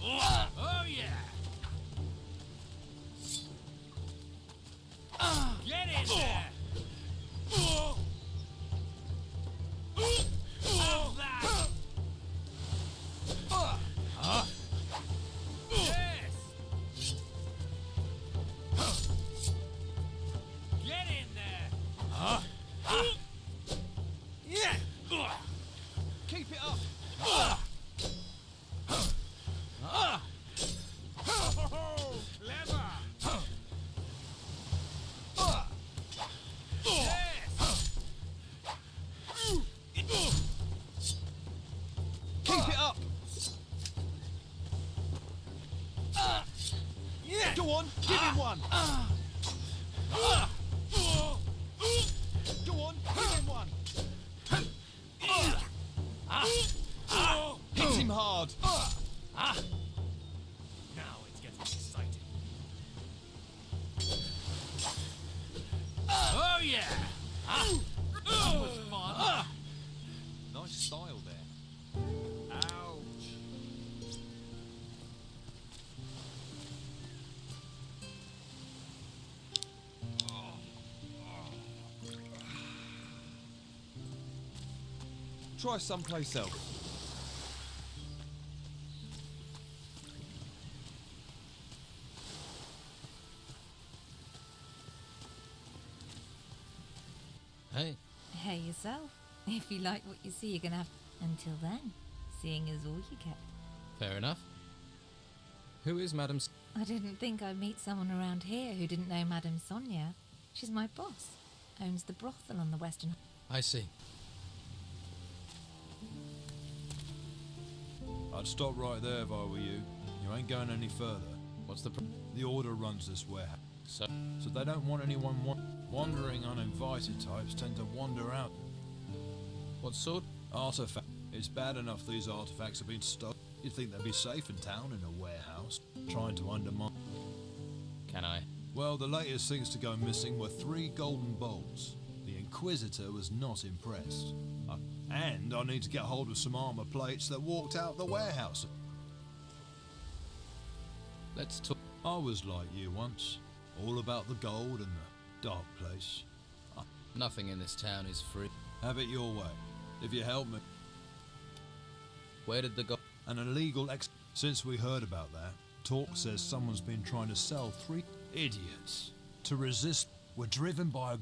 Oh yeah! Get in there! Have that! Yes! Get in there! Yeah!
Keep it up!
Clever!
Keep it up!
Yeah!
Go on, give him one! Go on, give him one! Hit him hard!
Now it's getting exciting. Oh yeah! That was fun.
Nice style there.
Ouch.
Try someplace else.
Hey.
Hey yourself. If you like what you see, you're gonna have... Until then, seeing is all you get.
Fair enough. Who is Madame...
I didn't think I'd meet someone around here who didn't know Madame Sonia. She's my boss. Owns the brothel on the western...
I see.
I'd stop right there if I were you. You ain't going any further.
What's the...
The Order runs this warehouse.
So
they don't want anyone wandering. Uninvited types tend to wander out.
What sort?
Artifact. It's bad enough these artifacts have been stolen. You'd think they'd be safe in town in a warehouse. Trying to undermine...
Can I?
Well, the latest things to go missing were 3 golden bowls. The Inquisitor was not impressed. And I need to get hold of some armor plates that walked out the warehouse.
Let's talk.
I was like you once, all about the gold and the dark place.
Nothing in this town is free.
Have it your way, if you help me.
Where did the gold?
An illegal Since we heard about that, talk says someone's been trying to sell 3 idiots. To resist, we're driven by a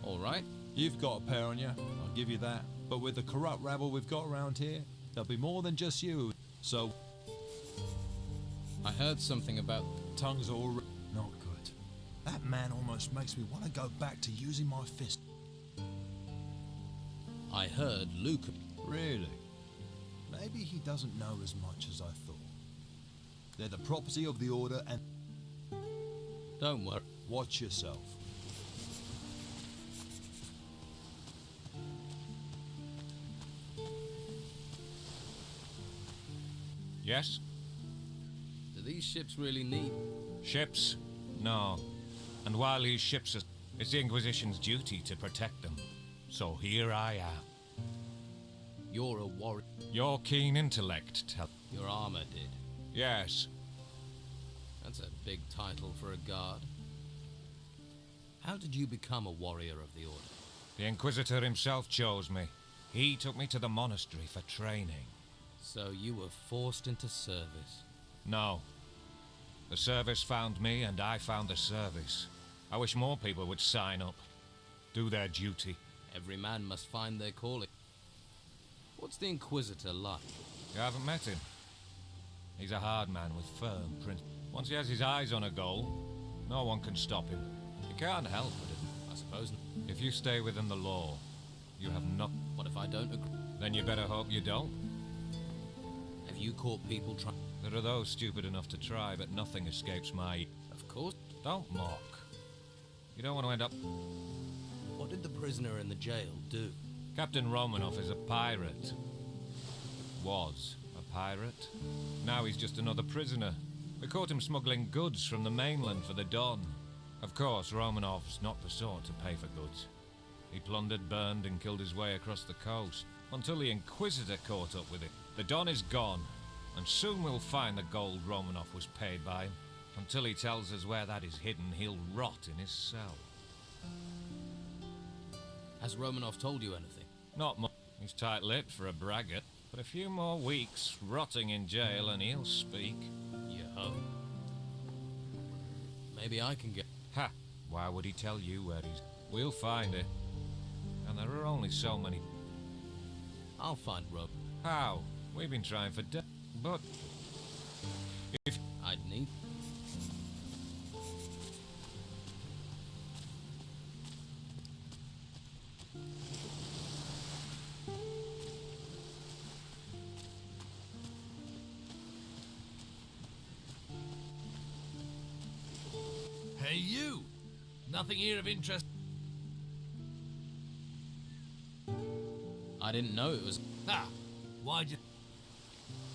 All right.
You've got a pair on you, I'll give you that. But with the corrupt rabble we've got around here, there'll be more than just you. So...
I heard something about...
Tongues all... Not good. That man almost makes me want to go back to using my fist.
I heard Luke...
Really? Maybe he doesn't know as much as I thought. They're the property of the Order and...
Don't worry.
Watch yourself.
Yes?
Do these ships really need...
Ships? No. And while these ships are... It's the Inquisition's duty to protect them. So here I am.
You're a warrior.
Your keen intellect tell...
Your armor did.
Yes.
That's a big title for a guard. How did you become a warrior of the Order?
The Inquisitor himself chose me. He took me to the monastery for training.
So you were forced into service?
No. The service found me and I found the service. I wish more people would sign up. Do their duty.
Every man must find their calling. What's the Inquisitor like?
You haven't met him? He's a hard man with firm principles. Once he has his eyes on a goal, no one can stop him. You can't help it,
I suppose.
If you stay within the law, you have not...
What if I don't agree?
Then you better hope you don't.
Have you caught people trying...
There are those stupid enough to try, but nothing escapes my...
Of course.
Don't mock. You don't want to end up...
What did the prisoner in the jail do?
Captain Romanoff is a pirate. Was a pirate. Now he's just another prisoner. We caught him smuggling goods from the mainland for the Don. Of course, Romanoff's not the sort to pay for goods. He plundered, burned, and killed his way across the coast, until the Inquisitor caught up with him. The Don is gone, and soon we'll find the gold Romanoff was paid by him. Until he tells us where that is hidden, he'll rot in his cell.
Has Romanoff told you anything?
Not much. He's tight-lipped for a braggart, but a few more weeks rotting in jail and he'll speak.
You hope. Maybe I can get...
Ha! Why would he tell you where he's... We'll find it. And there are only so many...
I'll find Rob.
How? We've been trying for days. But... If...
I'd need...
Hey, you! Nothing here of interest.
I didn't know it was...
Ah! Why'd you...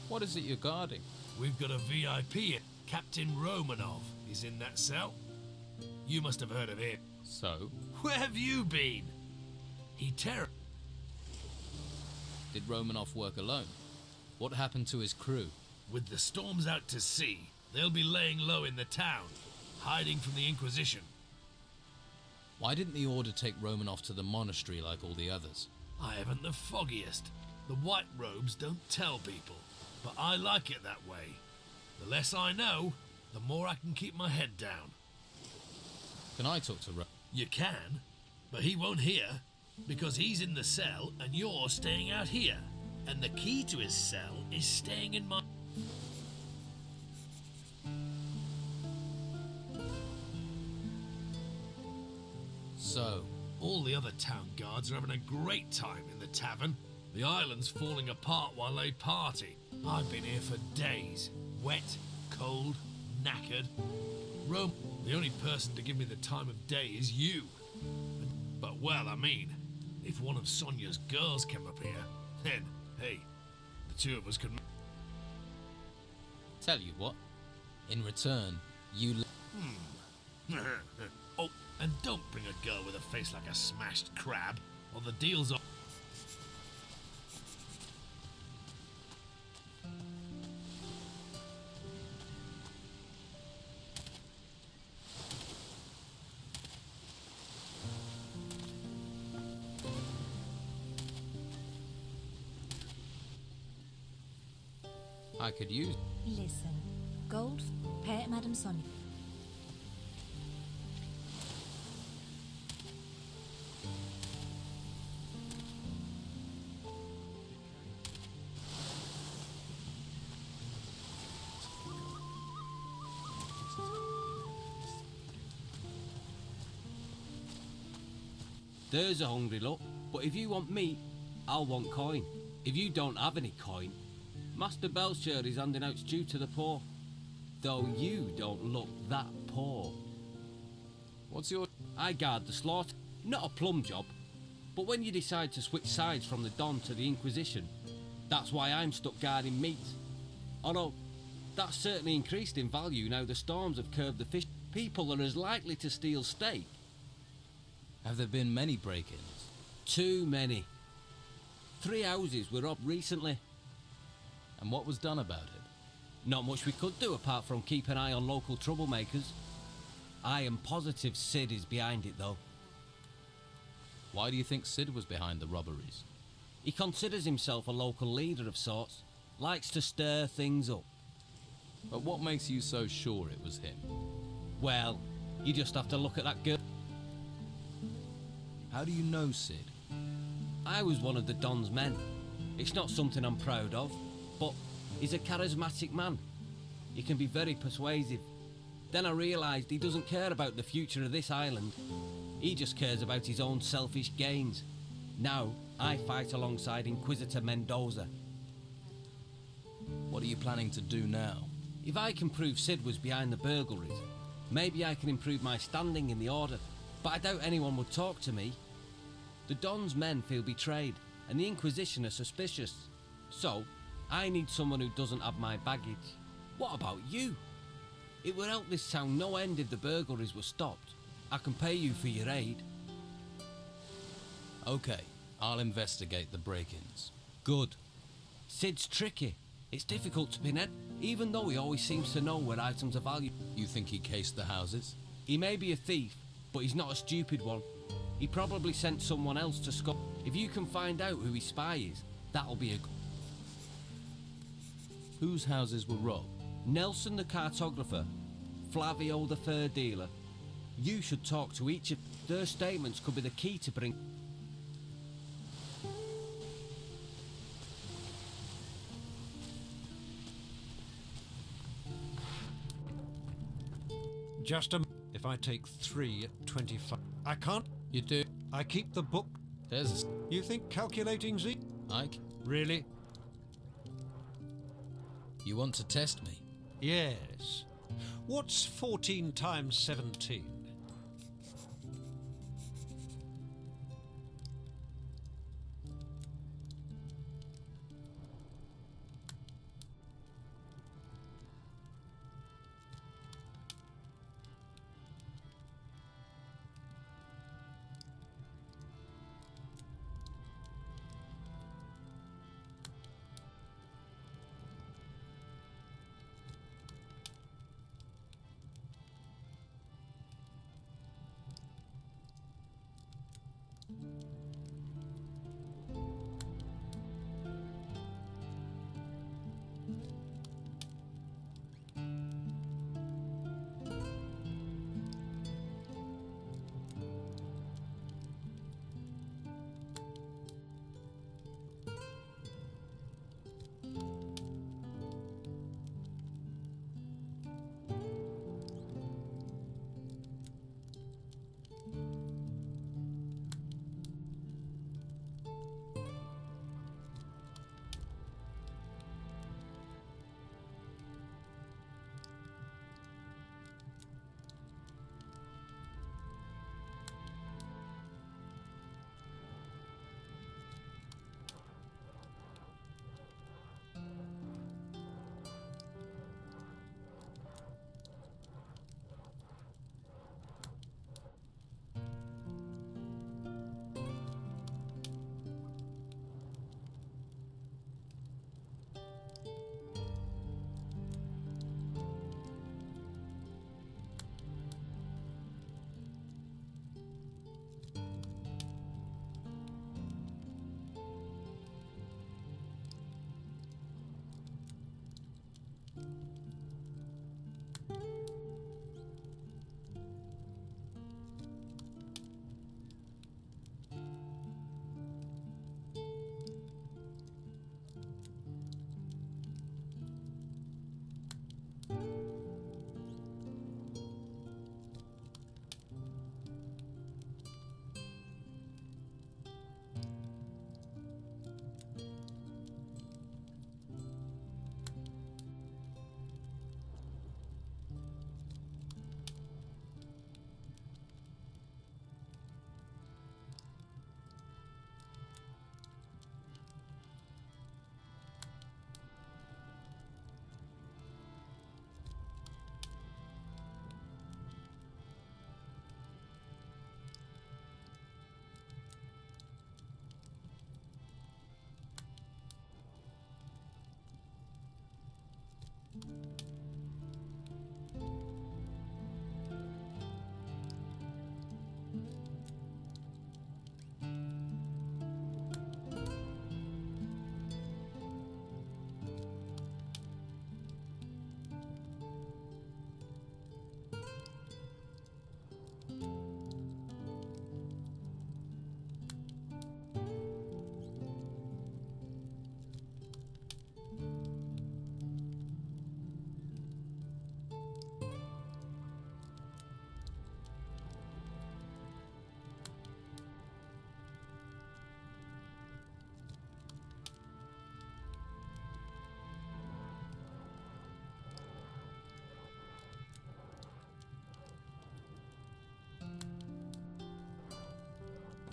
What is it you're guarding?
We've got a VIP here. Captain Romanov is in that cell. You must have heard of him.
So?
Where have you been? He terror...
Did Romanoff work alone? What happened to his crew?
With the storms out to sea, they'll be laying low in the town, hiding from the Inquisition.
Why didn't the Order take Romanoff to the monastery like all the others?
I haven't the foggiest. The white robes don't tell people, but I like it that way. The less I know, the more I can keep my head down.
Can I talk to Ro...
You can, but he won't hear, because he's in the cell and you're staying out here. And the key to his cell is staying in my...
So,
all the other town guards are having a great time in the tavern. The island's falling apart while they party. I've been here for days. Wet, cold, knackered. Rome, the only person to give me the time of day is you. But, well, I mean, if one of Sonia's girls came up here, then, hey, the two of us could...
Tell you what, In return, you...
Oh, and don't bring a girl with a face like a smashed crab, or the deal's off.
I could use...
Listen, gold, pay it, Madame Sonia.
There's a hungry look, but if you want meat, I'll want coin. If you don't have any coin, Master Belcher is handing out stew to the poor. Though you don't look that poor.
What's your...
I guard the slaughter. Not a plum job, but when you decide to switch sides from the Don to the Inquisition, that's why I'm stuck guarding meat. Although, that's certainly increased in value now the storms have curbed the fish. People are as likely to steal steak.
Have there been many break-ins?
Too many. 3 houses were robbed recently.
And what was done about it?
Not much we could do apart from keep an eye on local troublemakers. I am positive Sid is behind it though.
Why do you think Sid was behind the robberies?
He considers himself a local leader of sorts. Likes to stir things up.
But what makes you so sure it was him?
Well, you just have to look at that girl.
How do you know Sid?
I was one of the Don's men. It's not something I'm proud of, but he's a charismatic man. He can be very persuasive. Then I realised he doesn't care about the future of this island. He just cares about his own selfish gains. Now, I fight alongside Inquisitor Mendoza.
What are you planning to do now?
If I can prove Sid was behind the burglaries, maybe I can improve my standing in the Order, but I doubt anyone would talk to me. The Don's men feel betrayed, and the Inquisition are suspicious. So, I need someone who doesn't have my baggage. What about you? It would help this town no end if the burglaries were stopped. I can pay you for your aid.
Okay, I'll investigate the break-ins.
Good. Sid's tricky. It's difficult to pin it, even though he always seems to know where items are valued.
You think he cased the houses?
He may be a thief, but he's not a stupid one. He probably sent someone else to Scott. If you can find out who his spy is, that'll be a good...
Whose houses were robbed?
Nelson the cartographer, Flavio the fur dealer. You should talk to each of their statements could be the key to bring...
Just a... If I take 3 at 25... I can't...
You do?
I keep the book...
There's a...
You think calculating Z...
Ike?
Really?
You want to test me?
Yes. What's 14 times 17?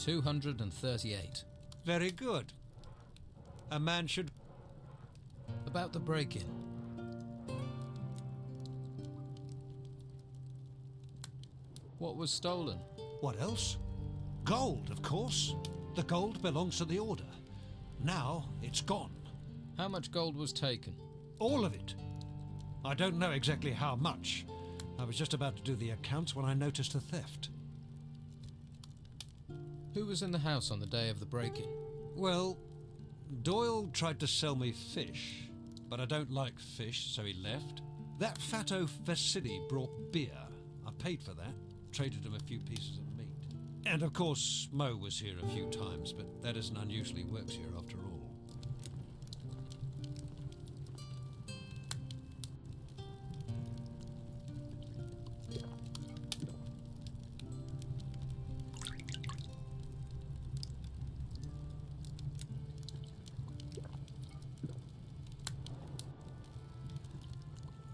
$238.
Very good. A man should...
About the break-in. What was stolen?
What else? Gold, of course. The gold belongs to the Order. Now it's gone.
How much gold was taken?
All of it. I don't know exactly how much. I was just about to do the accounts when I noticed the theft.
Who was in the house on the day of the break-in?
Well, Doyle tried to sell me fish, but I don't like fish, so he left. That fatto Vasily brought beer. I paid for that, traded him a few pieces of meat. And of course, Mo was here a few times, but that isn't unusual. He works here after all.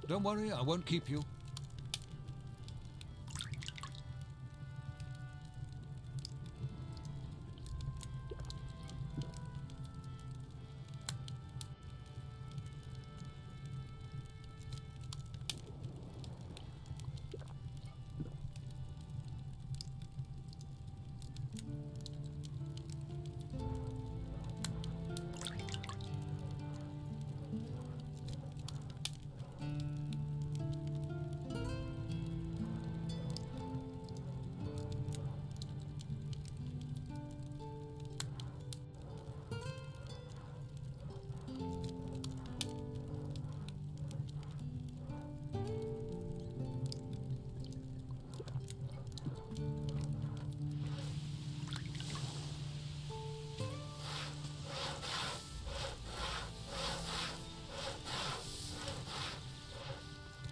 Don't worry, I won't keep you.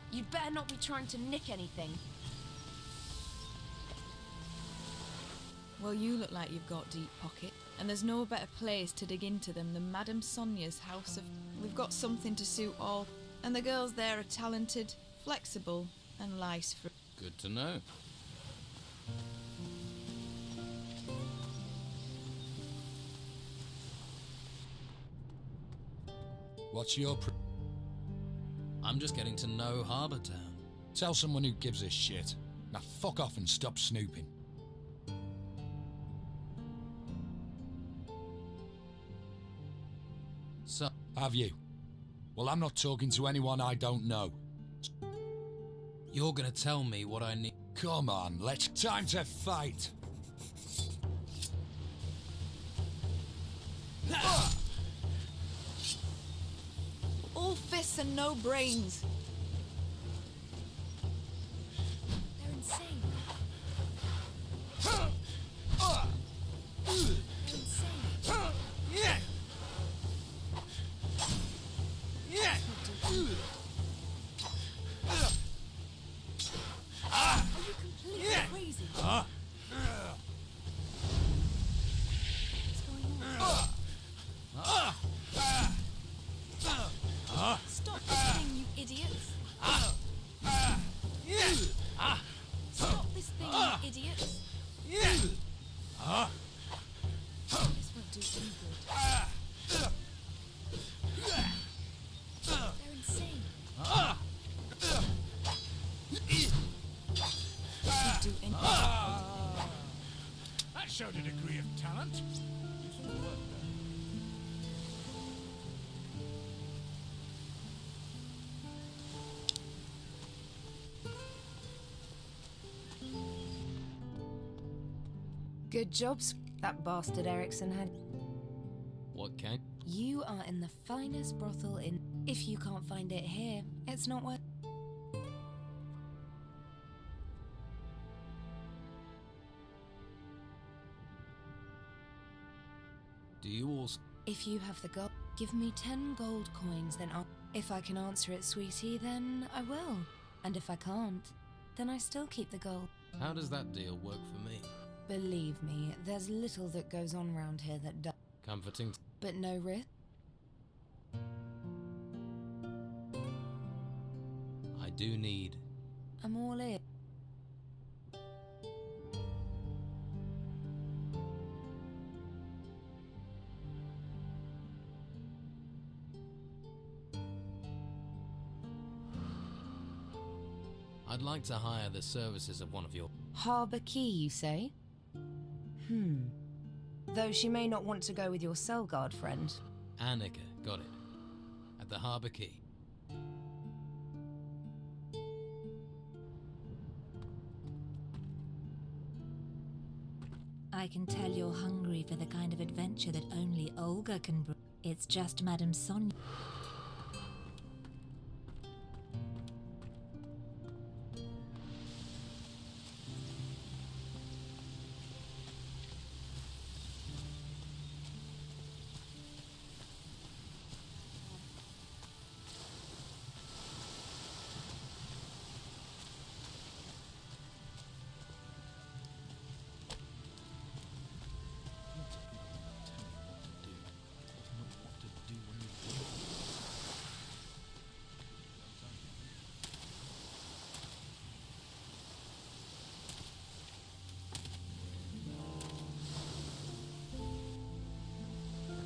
You'd better not be trying to nick anything.
Well, you look like you've got deep pocket, and there's no better place to dig into them than Madame Sonia's house of... We've got something to suit all, and the girls there are talented, flexible, and lice-free.
Good to know.
What's your...
I'm just getting to know Harbour Town.
Tell someone who gives a shit. Now fuck off and stop snooping.
So...
Have you? Well, I'm not talking to anyone I don't know.
You're gonna tell me what I need...
Come on, let's... Time to fight!
All fists and no brains.
They're insane. Are you completely crazy? What's going on? Stop this thing, you idiots! Stop this thing, you idiots! This won't do any good. They're insane. Won't do any
That showed a degree of talent. Useful work, though.
Good jobs that bastard Erickson had.
What can?
You are in the finest brothel in... If you can't find it here, it's not worth...
Do you also...
If you have the gold, give me 10 gold coins, then I'll... If I can answer it, sweetie, then I will. And if I can't, then I still keep the gold.
How does that deal work for me?
Believe me, there's little that goes on round here that does.
Comforting.
But no risk.
I do need...
I'm all in.
I'd like to hire the services of one of your...
Harbour Key, you say? Though she may not want to go with your cell guard friend.
Annika, got it. At the Harbour Key.
I can tell you're hungry for the kind of adventure that only Olga can bring. It's just Madame Sonia.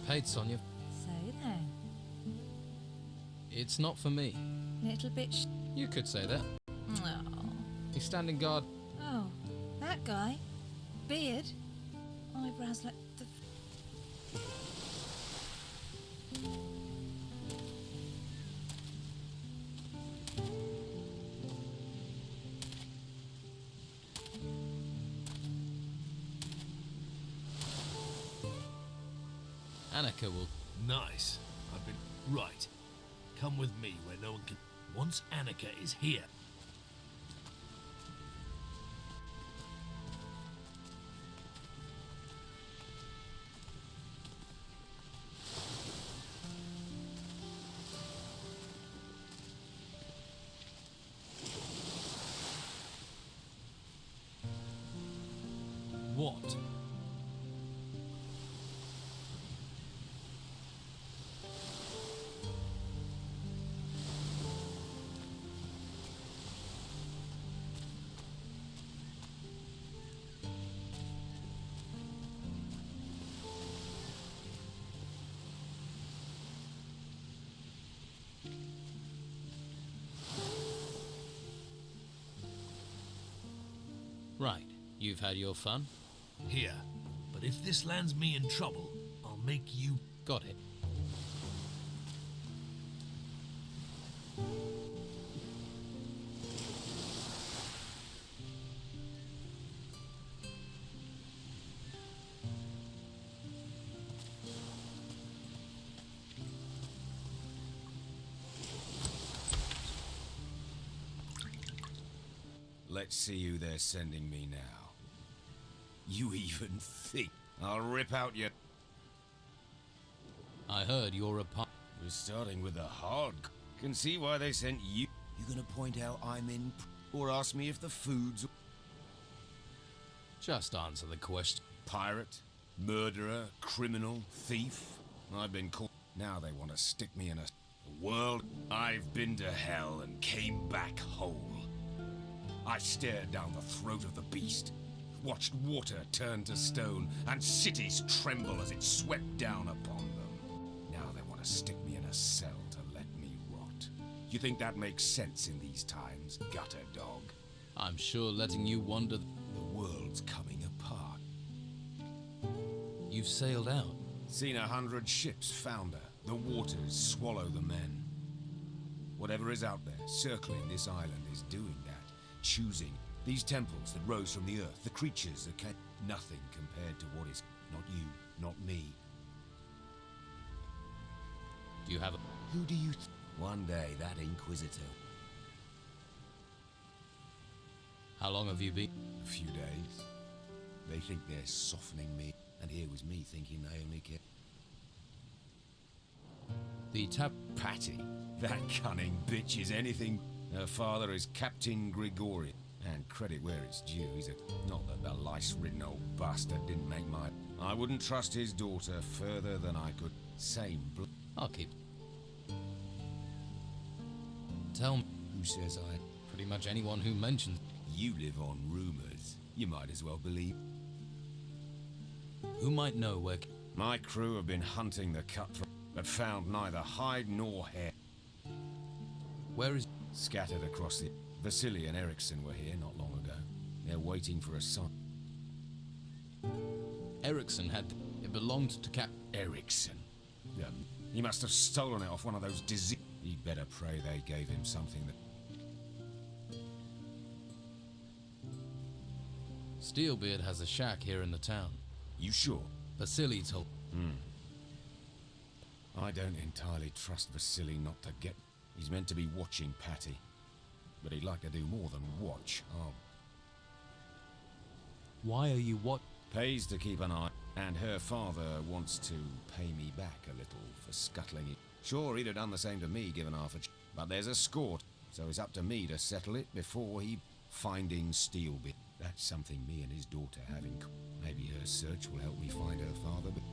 Paid, Sonia.
So then,
It's not for me.
little bit
You could say that.
Oh.
He's standing guard.
Oh, that guy. Beard. Eyebrows like the...
Annika will...
Nice. I've been... Right. Come with me where no one can... Once Annika is here...
What? Right. You've had your fun?
Here. But if this lands me in trouble, I'll make you...
Got it.
Let's see who they're sending me now. You even think I'll rip out your...
I heard you're a pi...
We're starting with a hard... Can see why they sent you. You gonna point out I'm in... Or ask me if the food's...
Just answer the question.
Pirate? Murderer? Criminal? Thief? I've been caught. Now they want to stick me in a world. I've been to hell and came back whole. I stared down the throat of the beast, watched water turn to stone, and cities tremble as it swept down upon them. Now they want to stick me in a cell to let me rot. You think that makes sense in these times, gutter dog?
I'm sure letting you wander...
The world's coming apart.
You've sailed out.
Seen 100 ships founder. The waters swallow the men. Whatever is out there, circling this island, is doing that. Choosing these temples that rose from the earth, the creatures that came. nothing compared to what is. Not you, not me.
Do you have a...
Who do you One day, that Inquisitor...
How long have you been?
A few days. They think they're softening me, and here was me thinking they only care.
The
Patty, that cunning bitch is anything. Her father is Captain Gregorian, and credit where it's due, he's a... Not that the lice-ridden old bastard didn't make my... I wouldn't trust his daughter further than I could. Same
I'll keep... Tell me...
Who says I...
Pretty much anyone who mentions...
You live on rumors. You might as well believe...
Who might know where...
My crew have been hunting the cutthroat, but found neither hide nor hair.
Where is...
Scattered across the... Vasily and Eriksson were here not long ago. They're waiting for a sign.
Eriksson had... It belonged to Cap...
Eriksson? He must have stolen it off one of those disease... He'd better pray they gave him something that...
Steelbeard has a shack here in the town.
You sure?
Vasily told...
I don't entirely trust Vasily not to get... He's meant to be watching Patty. But he'd like to do more than watch. Oh.
Why are you what?
Pays to keep an eye. And her father wants to pay me back a little for scuttling it. Sure, he'd have done the same to me, given half a... But there's a score, so it's up to me to settle it before he... Finding Steelbeard. That's something me and his daughter have in... Maybe her search will help me find her father, but...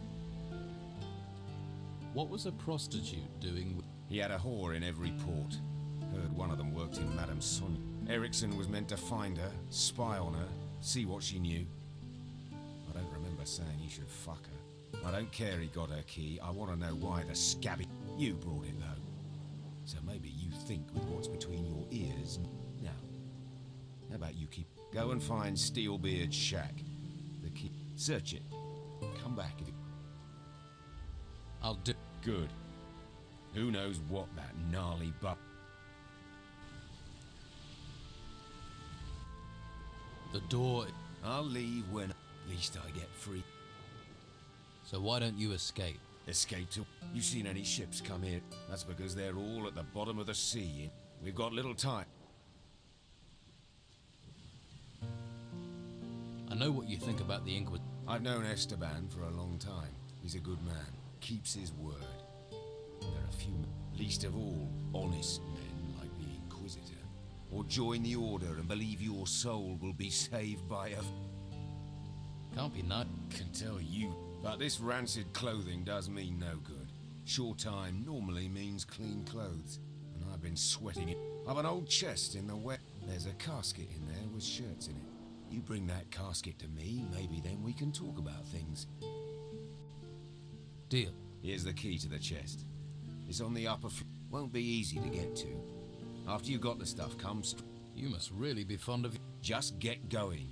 What was a prostitute doing with...
He had a whore in every port. Heard one of them worked in Madame Sonia. Eriksson was meant to find her, spy on her, see what she knew. I don't remember saying he should fuck her. I don't care he got her key. I want to know why the scabby... You brought it, though. So maybe you think with what's between your ears. Now, how about you keep... Go and find Steelbeard's shack. The key... Search it. Come back if you...
I'll do...
Good. Who knows what that gnarly butt...
The door...
I'll leave when... At least I get free.
So why don't you escape?
Escape to... You seen any ships come here? That's because they're all at the bottom of the sea. We've got little time.
I know what you think about the Inquisitor.
I've known Esteban for a long time. He's a good man. Keeps his word. There are few, least of all, honest men like the Inquisitor. Or join the Order and believe your soul will be saved by a...
Can't be nice.
Can tell you. But this rancid clothing does mean no good. Short time normally means clean clothes. And I've been sweating it. I've an old chest in the wet. There's a casket in there with shirts in it. You bring that casket to me, maybe then we can talk about things.
Deal.
Here's the key to the chest. It's on the upper floor. Won't be easy to get to. After you've got the stuff, come...
You must really be fond of...
Just get going.